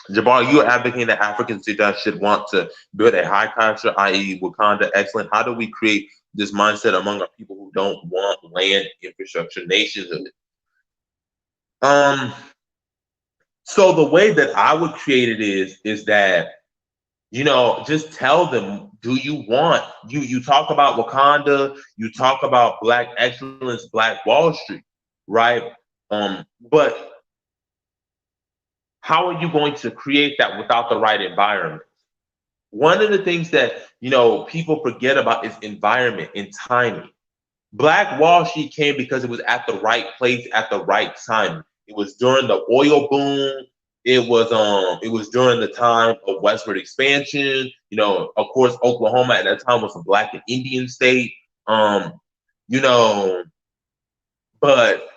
Jabbar, you are advocating that Africans should want to build a high culture, i.e. Wakanda, excellent. How do we create this mindset among our people who don't want land, infrastructure, nationhood? So the way that I would create it is that, just tell them, do you want, you talk about Wakanda, you talk about Black excellence, Black Wall Street, right? But how are you going to create that without the right environment? One of the things that, people forget about is environment and timing. Black Wall Street came because it was at the right place at the right time. It was during the oil boom. It was during the time of westward expansion. Of course, Oklahoma at that time was a Black and Indian state. You know, but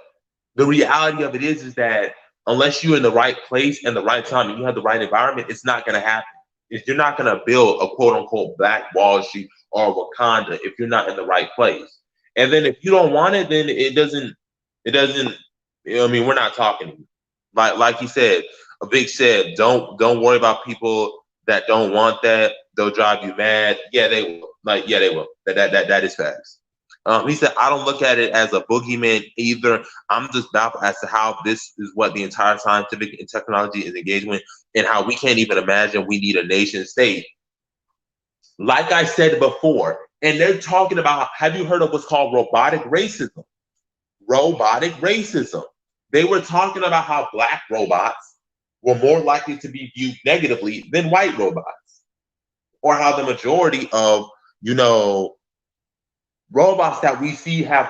the reality of it is that unless you're in the right place and the right time and you have the right environment, it's not going to happen. You're not going to build a quote unquote Black Wall Street or Wakanda if you're not in the right place. And then if you don't want it, then it doesn't, we're not talking. Like you said, a big said, don't worry about people that don't want that. They'll drive you mad. Yeah, they will. Yeah, they will. That is facts. He said, I don't look at it as a boogeyman either. I'm just baffled as to how this is what the entire scientific and technology is engaged with, and how we can't even imagine we need a nation state. Like I said before, and they're talking about, have you heard of what's called robotic racism? Robotic racism. They were talking about how Black robots were more likely to be viewed negatively than white robots, or how the majority of, robots that we see are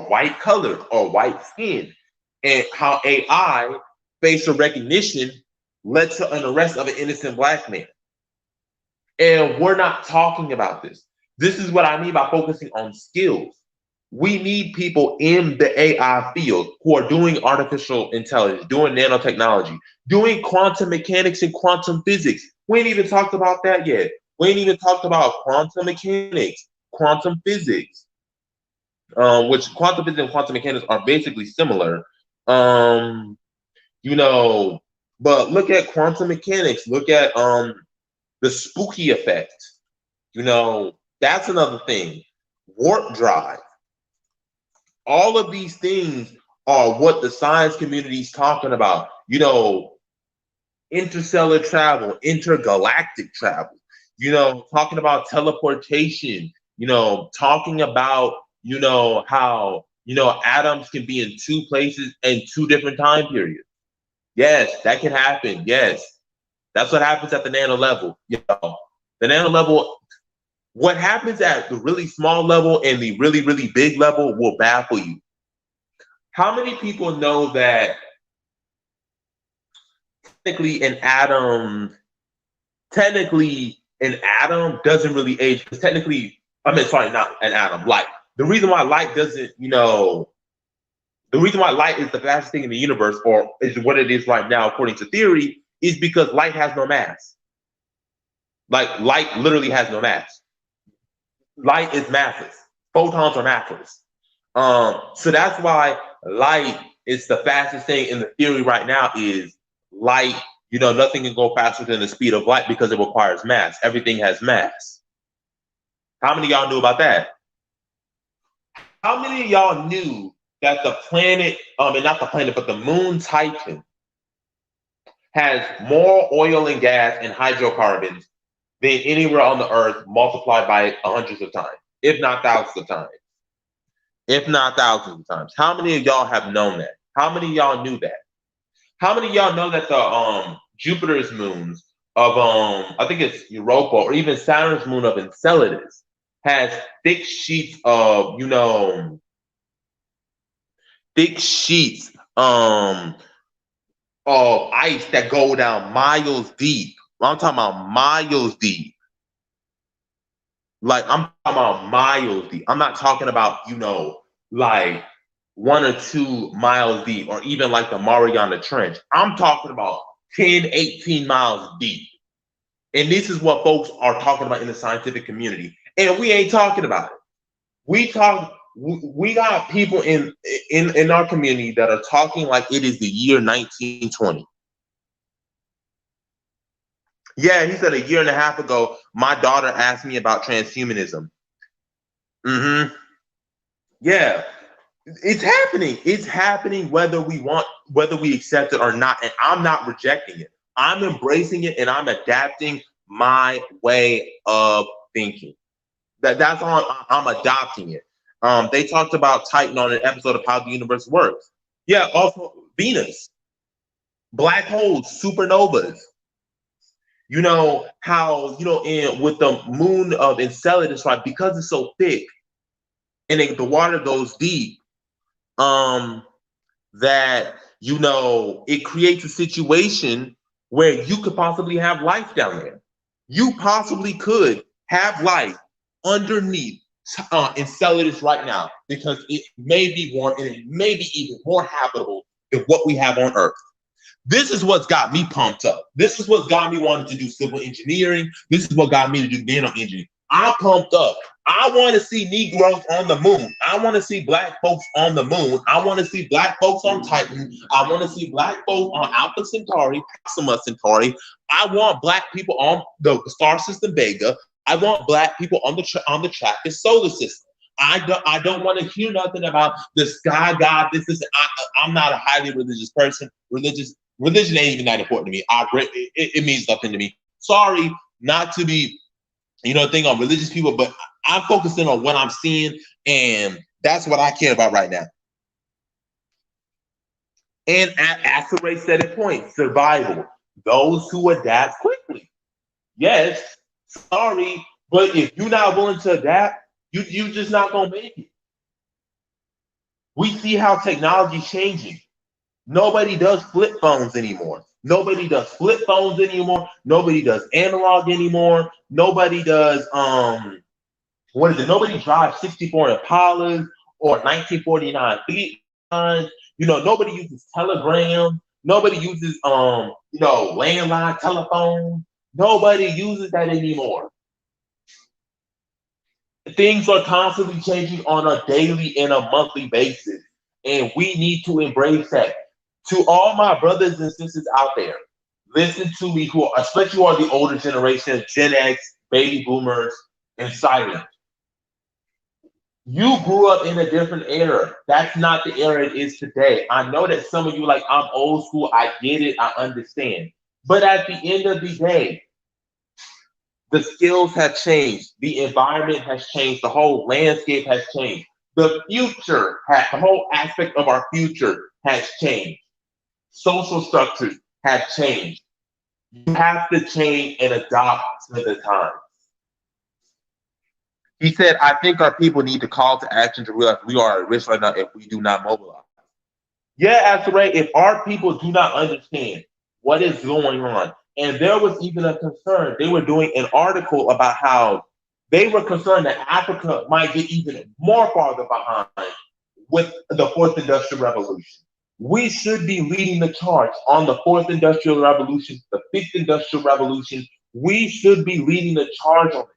white colored or white skin, and how AI facial recognition led to an arrest of an innocent Black man. And we're not talking about this. This is what I mean by focusing on skills. We need people in the AI field who are doing artificial intelligence, doing nanotechnology, doing quantum mechanics and quantum physics. We ain't even talked about that yet. We ain't even talked about quantum mechanics, quantum physics, which quantum physics and quantum mechanics are basically similar. But look at quantum mechanics. Look at the spooky effect. That's another thing. Warp drive. All of these things are what the science community is talking about. Interstellar travel, intergalactic travel, talking about teleportation, talking about, how, atoms can be in two places and two different time periods. Yes, that can happen. Yes. That's what happens at the nano level. The nano level, what happens at the really small level and the really, really big level will baffle you. How many people know that technically an atom doesn't really age? Because not an atom, light. The reason why light doesn't, the reason why light is the fastest thing in the universe, or is what it is right now, according to theory, is because light has no mass. Like, light literally has no mass. Light is massless. Photons are massless. So that's why light is the fastest thing in the theory right now. Is light, nothing can go faster than the speed of light because it requires mass. Everything has mass. How many of y'all knew about that? How many of y'all knew that the planet, and not the planet, but the moon Titan has more oil and gas and hydrocarbons than anywhere on the earth, multiplied by hundreds of times, if not thousands of times? If not thousands of times. How many of y'all have known that? How many of y'all knew that? How many of y'all know that the Jupiter's moons of I think it's Europa, or even Saturn's moon of Enceladus, has thick sheets of, of ice that go down miles deep. I'm talking about miles deep. Like, I'm talking about miles deep. I'm not talking about, like 1 or 2 miles deep, or even like the Mariana Trench. I'm talking about 10, 18 miles deep. And this is what folks are talking about in the scientific community. And we ain't talking about it. we got people in our community that are talking like it is the year 1920. Yeah, he said a year and a half ago, my daughter asked me about transhumanism. Mm-hmm. Yeah, it's happening. It's happening whether we accept it or not. And I'm not rejecting it. I'm embracing it and I'm adapting my way of thinking. That's all. I'm adopting it. They talked about Titan on an episode of How the Universe Works. Yeah, also Venus, black holes, supernovas. You know how in with the moon of Enceladus, right? Because it's so thick and the water goes deep. That it creates a situation where you could possibly have life down there. You possibly could have life underneath Enceladus right now because it may be warm and it may be even more habitable than what we have on Earth. This is what's got me pumped up. This is what's got me wanting to do civil engineering. This is what got me to do nano engineering. I'm pumped up. I want to see Negroes on the moon. I want to see black folks on the moon. I want to see black folks on Titan. I want to see black folks on Alpha Centauri, Proxima Centauri. I want black people on the star system Vega. I want black people on the Trappist solar system. I don't want to hear nothing about the sky god. I'm not a highly religious person. Religion ain't even that important to me. It means nothing to me. Sorry, not to be thing on religious people, but I'm focusing on what I'm seeing, and that's what I care about right now. And as Ray said it point, survival. Those who adapt quickly. Yes, sorry, but if you're not willing to adapt, you just not gonna make it. We see how technology's changing. Nobody does flip phones anymore. Nobody does flip phones anymore. Nobody does analog anymore. Nobody does Nobody drives 64 Impalas or 1949 Fiat. Nobody uses Telegram. Nobody uses landline telephone. Nobody uses that anymore. Things are constantly changing on a daily and a monthly basis, and we need to embrace that. To all my brothers and sisters out there, listen to me, especially who are the older generation, Gen X, baby boomers, and silent. You grew up in a different era. That's not the era it is today. I know that some of you like, I'm old school. I get it. I understand. But at the end of the day, the skills have changed. The environment has changed. The whole landscape has changed. The whole aspect of our future has changed. Social structures have changed. You have to change and adopt to the times. He said, I think our people need to call to action to realize we are at risk right now if we do not mobilize. Yeah, Ray, if our people do not understand what is going on, and there was even a concern, they were doing an article about how they were concerned that Africa might get even more farther behind with the fourth industrial revolution. We should be leading the charge on the fourth industrial revolution, the fifth industrial revolution. We should be leading the charge on it.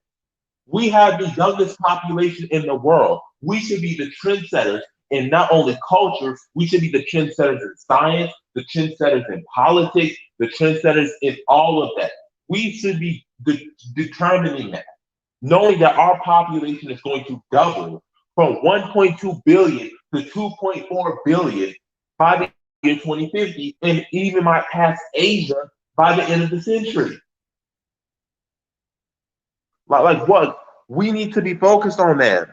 We have the youngest population in the world. We should be the trendsetters in not only culture, we should be the trendsetters in science, the trendsetters in politics, the trendsetters in all of that. We should be determining that, knowing that our population is going to double from 1.2 billion to 2.4 billion by the year 2050, and even might pass Asia by the end of the century. Like what? We need to be focused on that.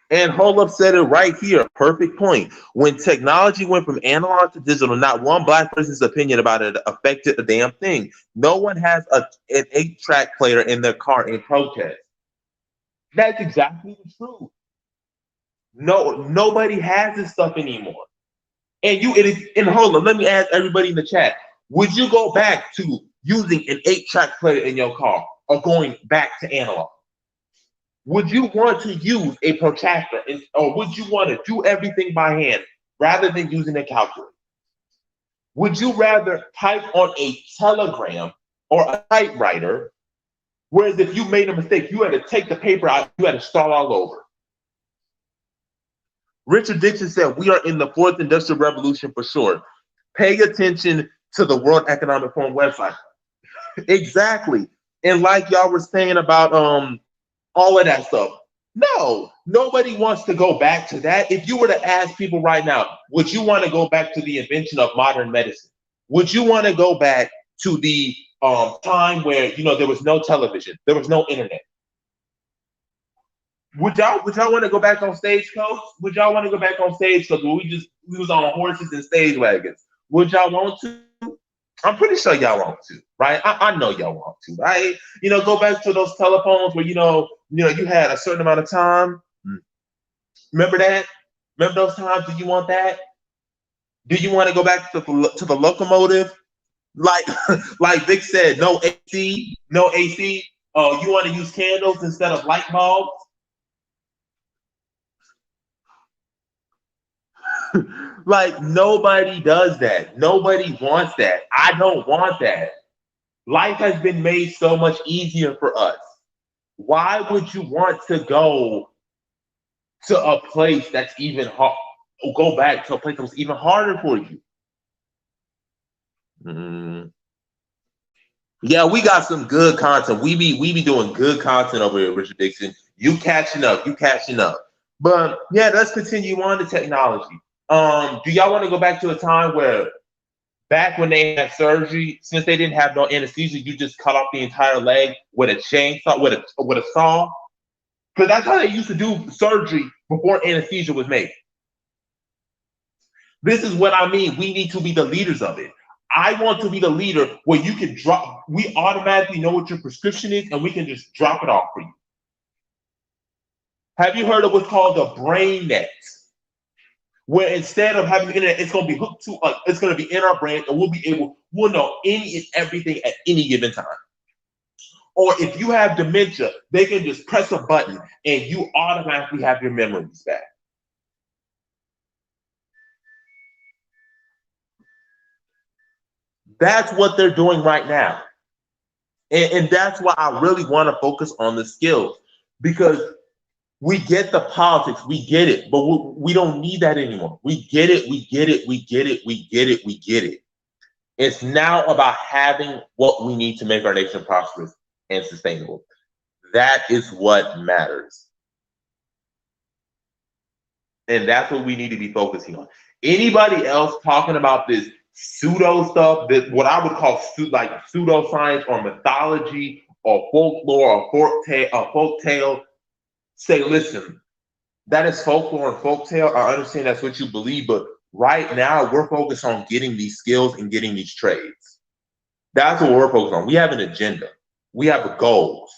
And Holub said it right here. Perfect point. When technology went from analog to digital, not one black person's opinion about it affected a damn thing. No one has an 8-track player in their car in protest. That's exactly the truth. Nobody has this stuff anymore. And Holub, let me ask everybody in the chat. Would you go back to using an 8-track player in your car or going back to analog? Would you want to use a protractor or would you want to do everything by hand rather than using a calculator? Would you rather type on a telegram or a typewriter, whereas if you made a mistake, you had to take the paper out, you had to start all over? Richard Dixon said, we are in the fourth industrial revolution for sure. Pay attention to the World Economic Forum website. Exactly. And like y'all were saying about all of that stuff. No, nobody wants to go back to that. If you were to ask people right now, would you want to go back to the invention of modern medicine? Would you want to go back to the time where there was no television, there was no internet? Would y'all want to go back on Stagecoach? Would y'all want to go back on Stagecoach where we was on horses and stage wagons? Would y'all want to? I'm pretty sure y'all want to, right? I know y'all want to, right? Go back to those telephones where you had a certain amount of time. Remember that? Remember those times? Do you want that? Do you want to go back to the locomotive? Like like Vic said, no AC, no AC. Oh, you want to use candles instead of light bulbs? Like nobody does that. Nobody wants that. I don't want that. Life has been made so much easier for us. Why would you want to go to a place that's even hard? Go back to a place that was even harder for you. Yeah, we got some good content. We be doing good content over here, Richard Dixon. You catching up. But yeah, let's continue on to technology. Do y'all want to go back to a time where back when they had surgery, since they didn't have no anesthesia, you just cut off the entire leg with a chainsaw, with a saw? Because that's how they used to do surgery before anesthesia was made. This is what I mean. We need to be the leaders of it. I want to be the leader where you can drop, we automatically know what your prescription is and we can just drop it off for you. Have you heard of what's called a brain net? Where instead of having the internet, it's going to be hooked to us, it's going to be in our brain, and we'll know any and everything at any given time. Or if you have dementia, they can just press a button and you automatically have your memories back. That's what they're doing right now. And that's why I really want to focus on the skills, because we get the politics, we get it, but we don't need that anymore. We get it. It's now about having what we need to make our nation prosperous and sustainable. That is what matters. And that's what we need to be focusing on. Anybody else talking about this pseudo stuff, that what I would call like pseudoscience or mythology or folklore or folktale, say, listen, that is folklore and folktale. I understand that's what you believe, but right now we're focused on getting these skills and getting these trades. That's what we're focused on. We have an agenda. We have goals.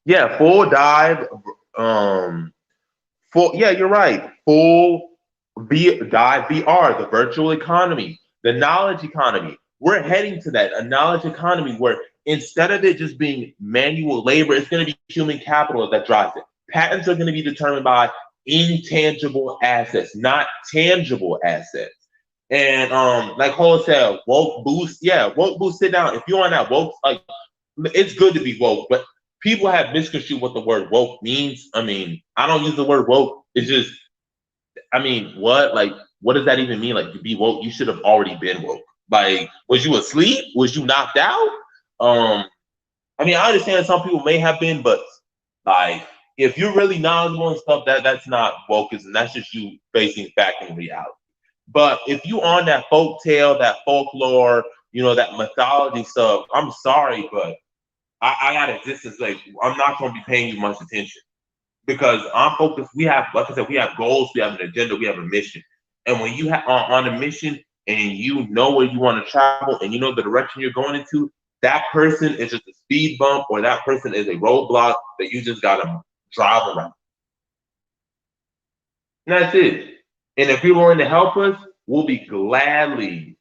Yeah, full dive. Yeah, you're right. Full dive VR, the virtual economy, the knowledge economy. We're heading to that, a knowledge economy where instead of it just being manual labor, it's going to be human capital that drives it. Patents are going to be determined by intangible assets, not tangible assets. And like Cole said, woke boost. Yeah, woke boost. Sit down. If you're on that woke, like, it's good to be woke, but people have misconstrued what the word woke means. I mean, I don't use the word woke. It's just, I mean, what? Like, what does that even mean? Like, to be woke, you should have already been woke. Like, was you asleep? Was you knocked out? I mean, I understand some people may have been, but like, if you're really knowledgeable and stuff, that's not wokeism. That's just you facing fact and reality. But if you on that folk tale, that folklore, that mythology stuff, I'm sorry, but I got a distance. Like, I'm not going to be paying you much attention because I'm focused. We have, like I said, we have goals, we have an agenda, we have a mission. And when you have on a mission and you know where you want to travel and you know the direction you're going into, that person is just a speed bump or that person is a roadblock that you just got to drive around. And that's it. And if you're willing to help us, we'll gladly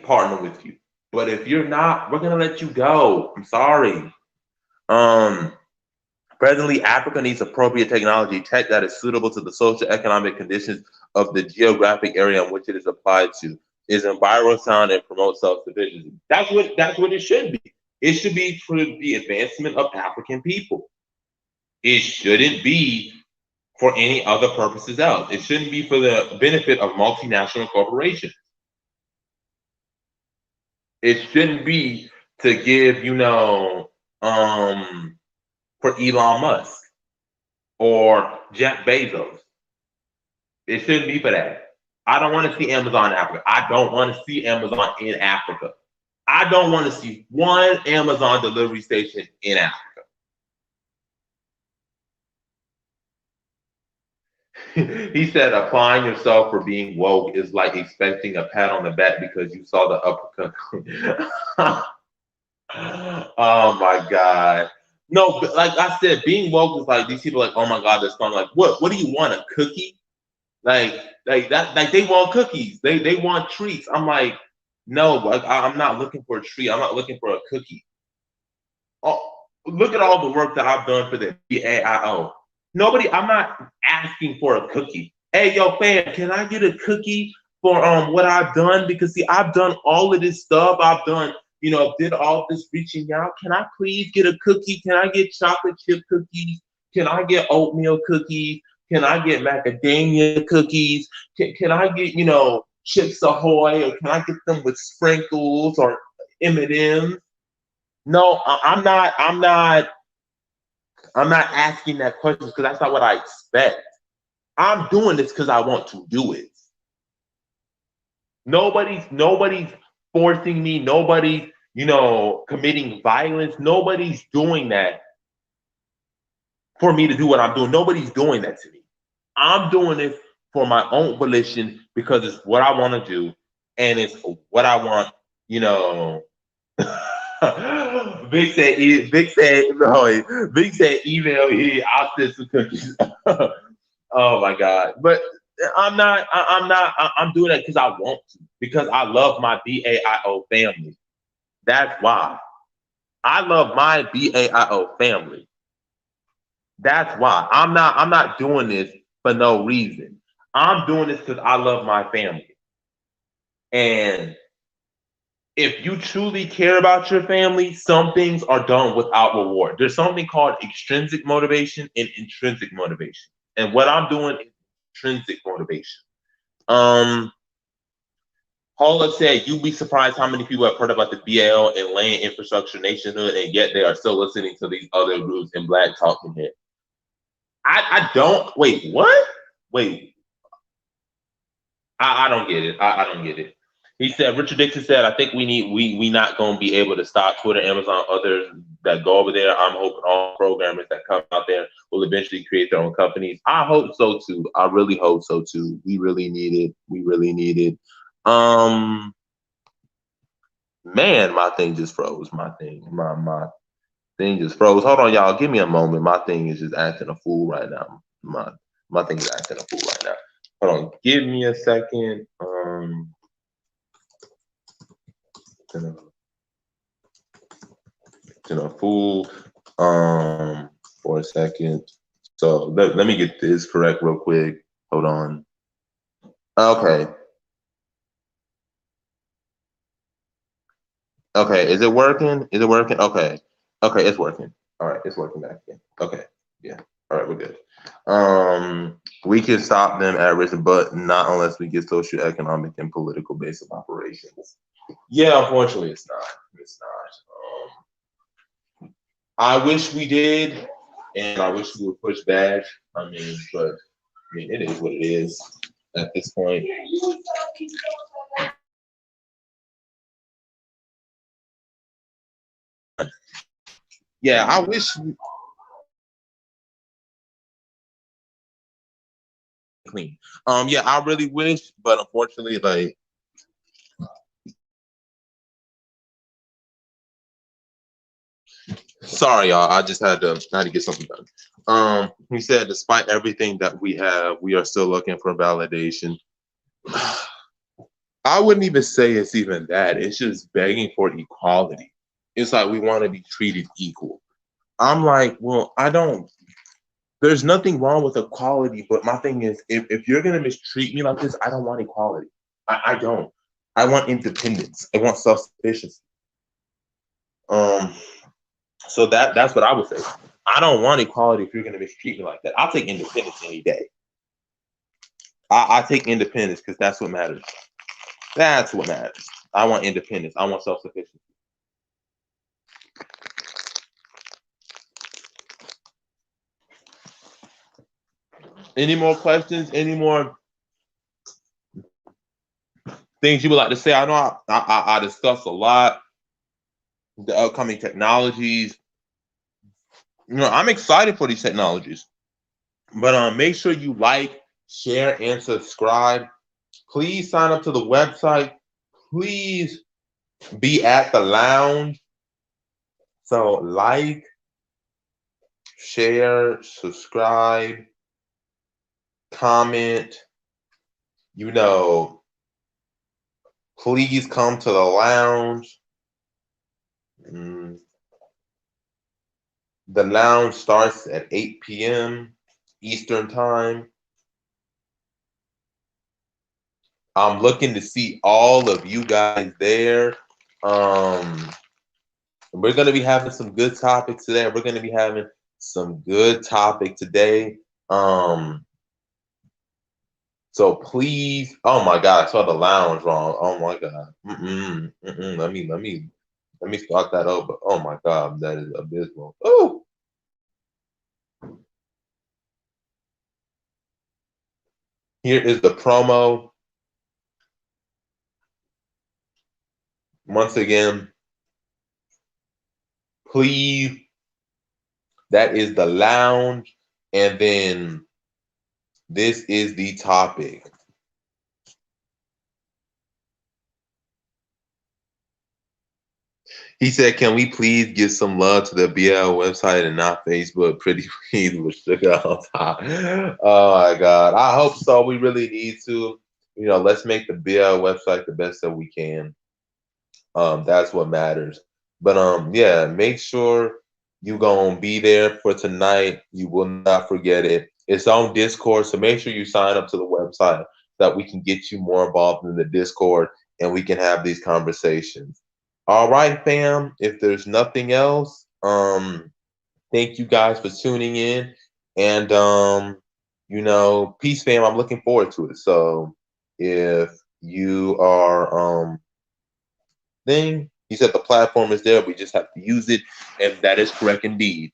partner with you. But if you're not, we're gonna let you go. I'm sorry. Presently, Africa needs appropriate technology, tech that is suitable to the social economic conditions of the geographic area in which it is applied to. is environmental sound and promote self-sufficiency. That's what it should be. It should be for the advancement of African people. It shouldn't be for any other purposes else. It shouldn't be for the benefit of multinational corporations. It shouldn't be to give, for Elon Musk or Jeff Bezos. It shouldn't be for that. I don't want to see Amazon in Africa. I don't want to see Amazon in Africa. I don't want to see one Amazon delivery station in Africa. He said, applying yourself for being woke is like expecting a pat on the back because you saw the uppercut. Oh my God. No, but like I said, being woke is like these people like, oh my God, that's fun. Like, what do you want? A cookie? Like that, like they want cookies. They want treats. I'm like, no, like I'm not looking for a treat. I'm not looking for a cookie. Oh, look at all the work that I've done for the BAIO. I'm not asking for a cookie. Hey, yo, fam, can I get a cookie for what I've done? Because see, I've done all of this stuff. I've done, did all this reaching out. Can I please get a cookie? Can I get chocolate chip cookies? Can I get oatmeal cookies? Can I get macadamia cookies? Can I get, Chips Ahoy? Or can I get them with sprinkles or M&Ms? No, I'm not asking that question because that's not what I expect. I'm doing this because I want to do it. Nobody's forcing me. Nobody's, committing violence. Nobody's doing that for me to do what I'm doing. Nobody's doing that to me. I'm doing this for my own volition because it's what I want to do and it's what I want, Vic said, email here. I'll send some cookies. Oh my God! But I'm doing that because I want to. Because I love my BAIO family. That's why. I love my BAIO family. That's why. I'm not doing this for no reason. I'm doing this because I love my family. And if you truly care about your family, some things are done without reward. There's something called extrinsic motivation and intrinsic motivation. And what I'm doing is intrinsic motivation. Paula said, you'd be surprised how many people have heard about the BAL and land infrastructure nationhood, and yet they are still listening to these other groups in Black Talking Head. I don't, wait, what? Wait, I don't get it. I don't get it. He said, Richard Dixon said, I think we not gonna be able to stop Twitter, Amazon, others that go over there. I'm hoping all programmers that come out there will eventually create their own companies. I hope so too. I really hope so too. We really need it. We really need it. Man, my thing just froze. My thing just froze. Hold on, y'all. Give me a moment. My thing is just acting a fool right now. My thing is acting a fool right now. Hold on. Give me a second. A fool for a second. So let me get this correct real quick. Hold on. Okay. Okay, is it working? Is it working? Okay. Okay, it's working. All right, it's working back again. Okay. Yeah. All right, we're good. We can stop them at risk, but not unless we get social, economic, and political base of operations. Yeah, unfortunately, it's not. It's not. I wish we did, and I wish we would push back. But it is what it is at this point. Yeah, I wish. Clean. Yeah, I really wish, but unfortunately, like. Sorry, y'all. I just had to get something done. He said, despite everything that we have, we are still looking for validation. I wouldn't even say it's even that. It's just begging for equality. It's like we want to be treated equal. I'm like, well, I don't. There's nothing wrong with equality, but my thing is, if you're gonna mistreat me like this, I don't want equality. I don't. I want independence. I want self-sufficiency. Um, so that's what I would say. I don't want equality if you're going to mistreat me like that. I'll take independence any day. I take independence because that's what matters. That's what matters. I want independence. I want self-sufficiency. Any more questions? Any more things you would like to say? I know I discussed a lot, the upcoming technologies. I'm excited for these technologies. But make sure you like, share, and subscribe. Please sign up to the website. Please be at the lounge. So like, share, subscribe, comment. Please come to the lounge. The lounge starts at 8 p.m. Eastern time. I'm looking to see all of you guys there. We're going to be having some good topics today. We're going to be having some good topic today. So please, oh my God, I saw the lounge wrong. Oh my God. Let me start that over. Oh my God, that is abysmal. Oh. Here is the promo. Once again, please, that is the lounge. And then this is the topic. He said, "Can we please give some love to the BL website and not Facebook? Pretty please with sugar on top." Oh my God. I hope so. We really need to. Let's make the BL website the best that we can. That's what matters. But yeah, make sure you gonna be there for tonight. You will not forget it. It's on Discord, so make sure you sign up to the website so that we can get you more involved in the Discord and we can have these conversations. All right, fam. If there's nothing else, thank you guys for tuning in. And peace, fam. I'm looking forward to it. So if you are he said the platform is there, we just have to use it, and that is correct indeed.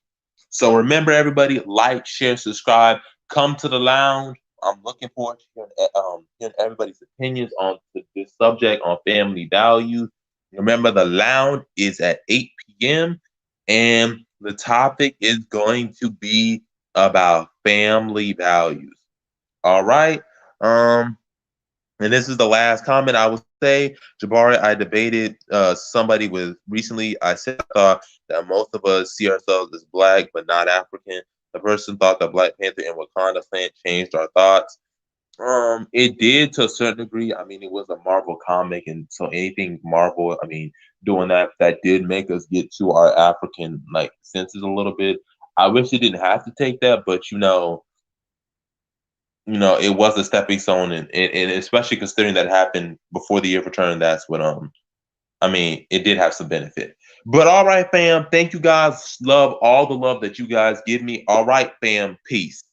So remember, everybody, like, share, subscribe, come to the lounge. I'm looking forward to hearing everybody's opinions on this subject on family values. Remember, the lounge is at 8 p.m. and the topic is going to be about family values. All right. And this is the last comment I will say. Jabari, I debated somebody with recently. I said I thought that most of us see ourselves as Black but not African. The person thought that Black Panther and Wakanda plant changed our thoughts. It did to a certain degree. I mean, it was a Marvel comic, and so anything Marvel, I mean, doing that did make us get to our African senses a little bit. I wish it didn't have to take that, but it was a stepping stone, and especially considering that happened before the year of return, that's what I mean, it did have some benefit. But all right, fam, thank you guys. Love all the love that you guys give me. All right, fam, peace.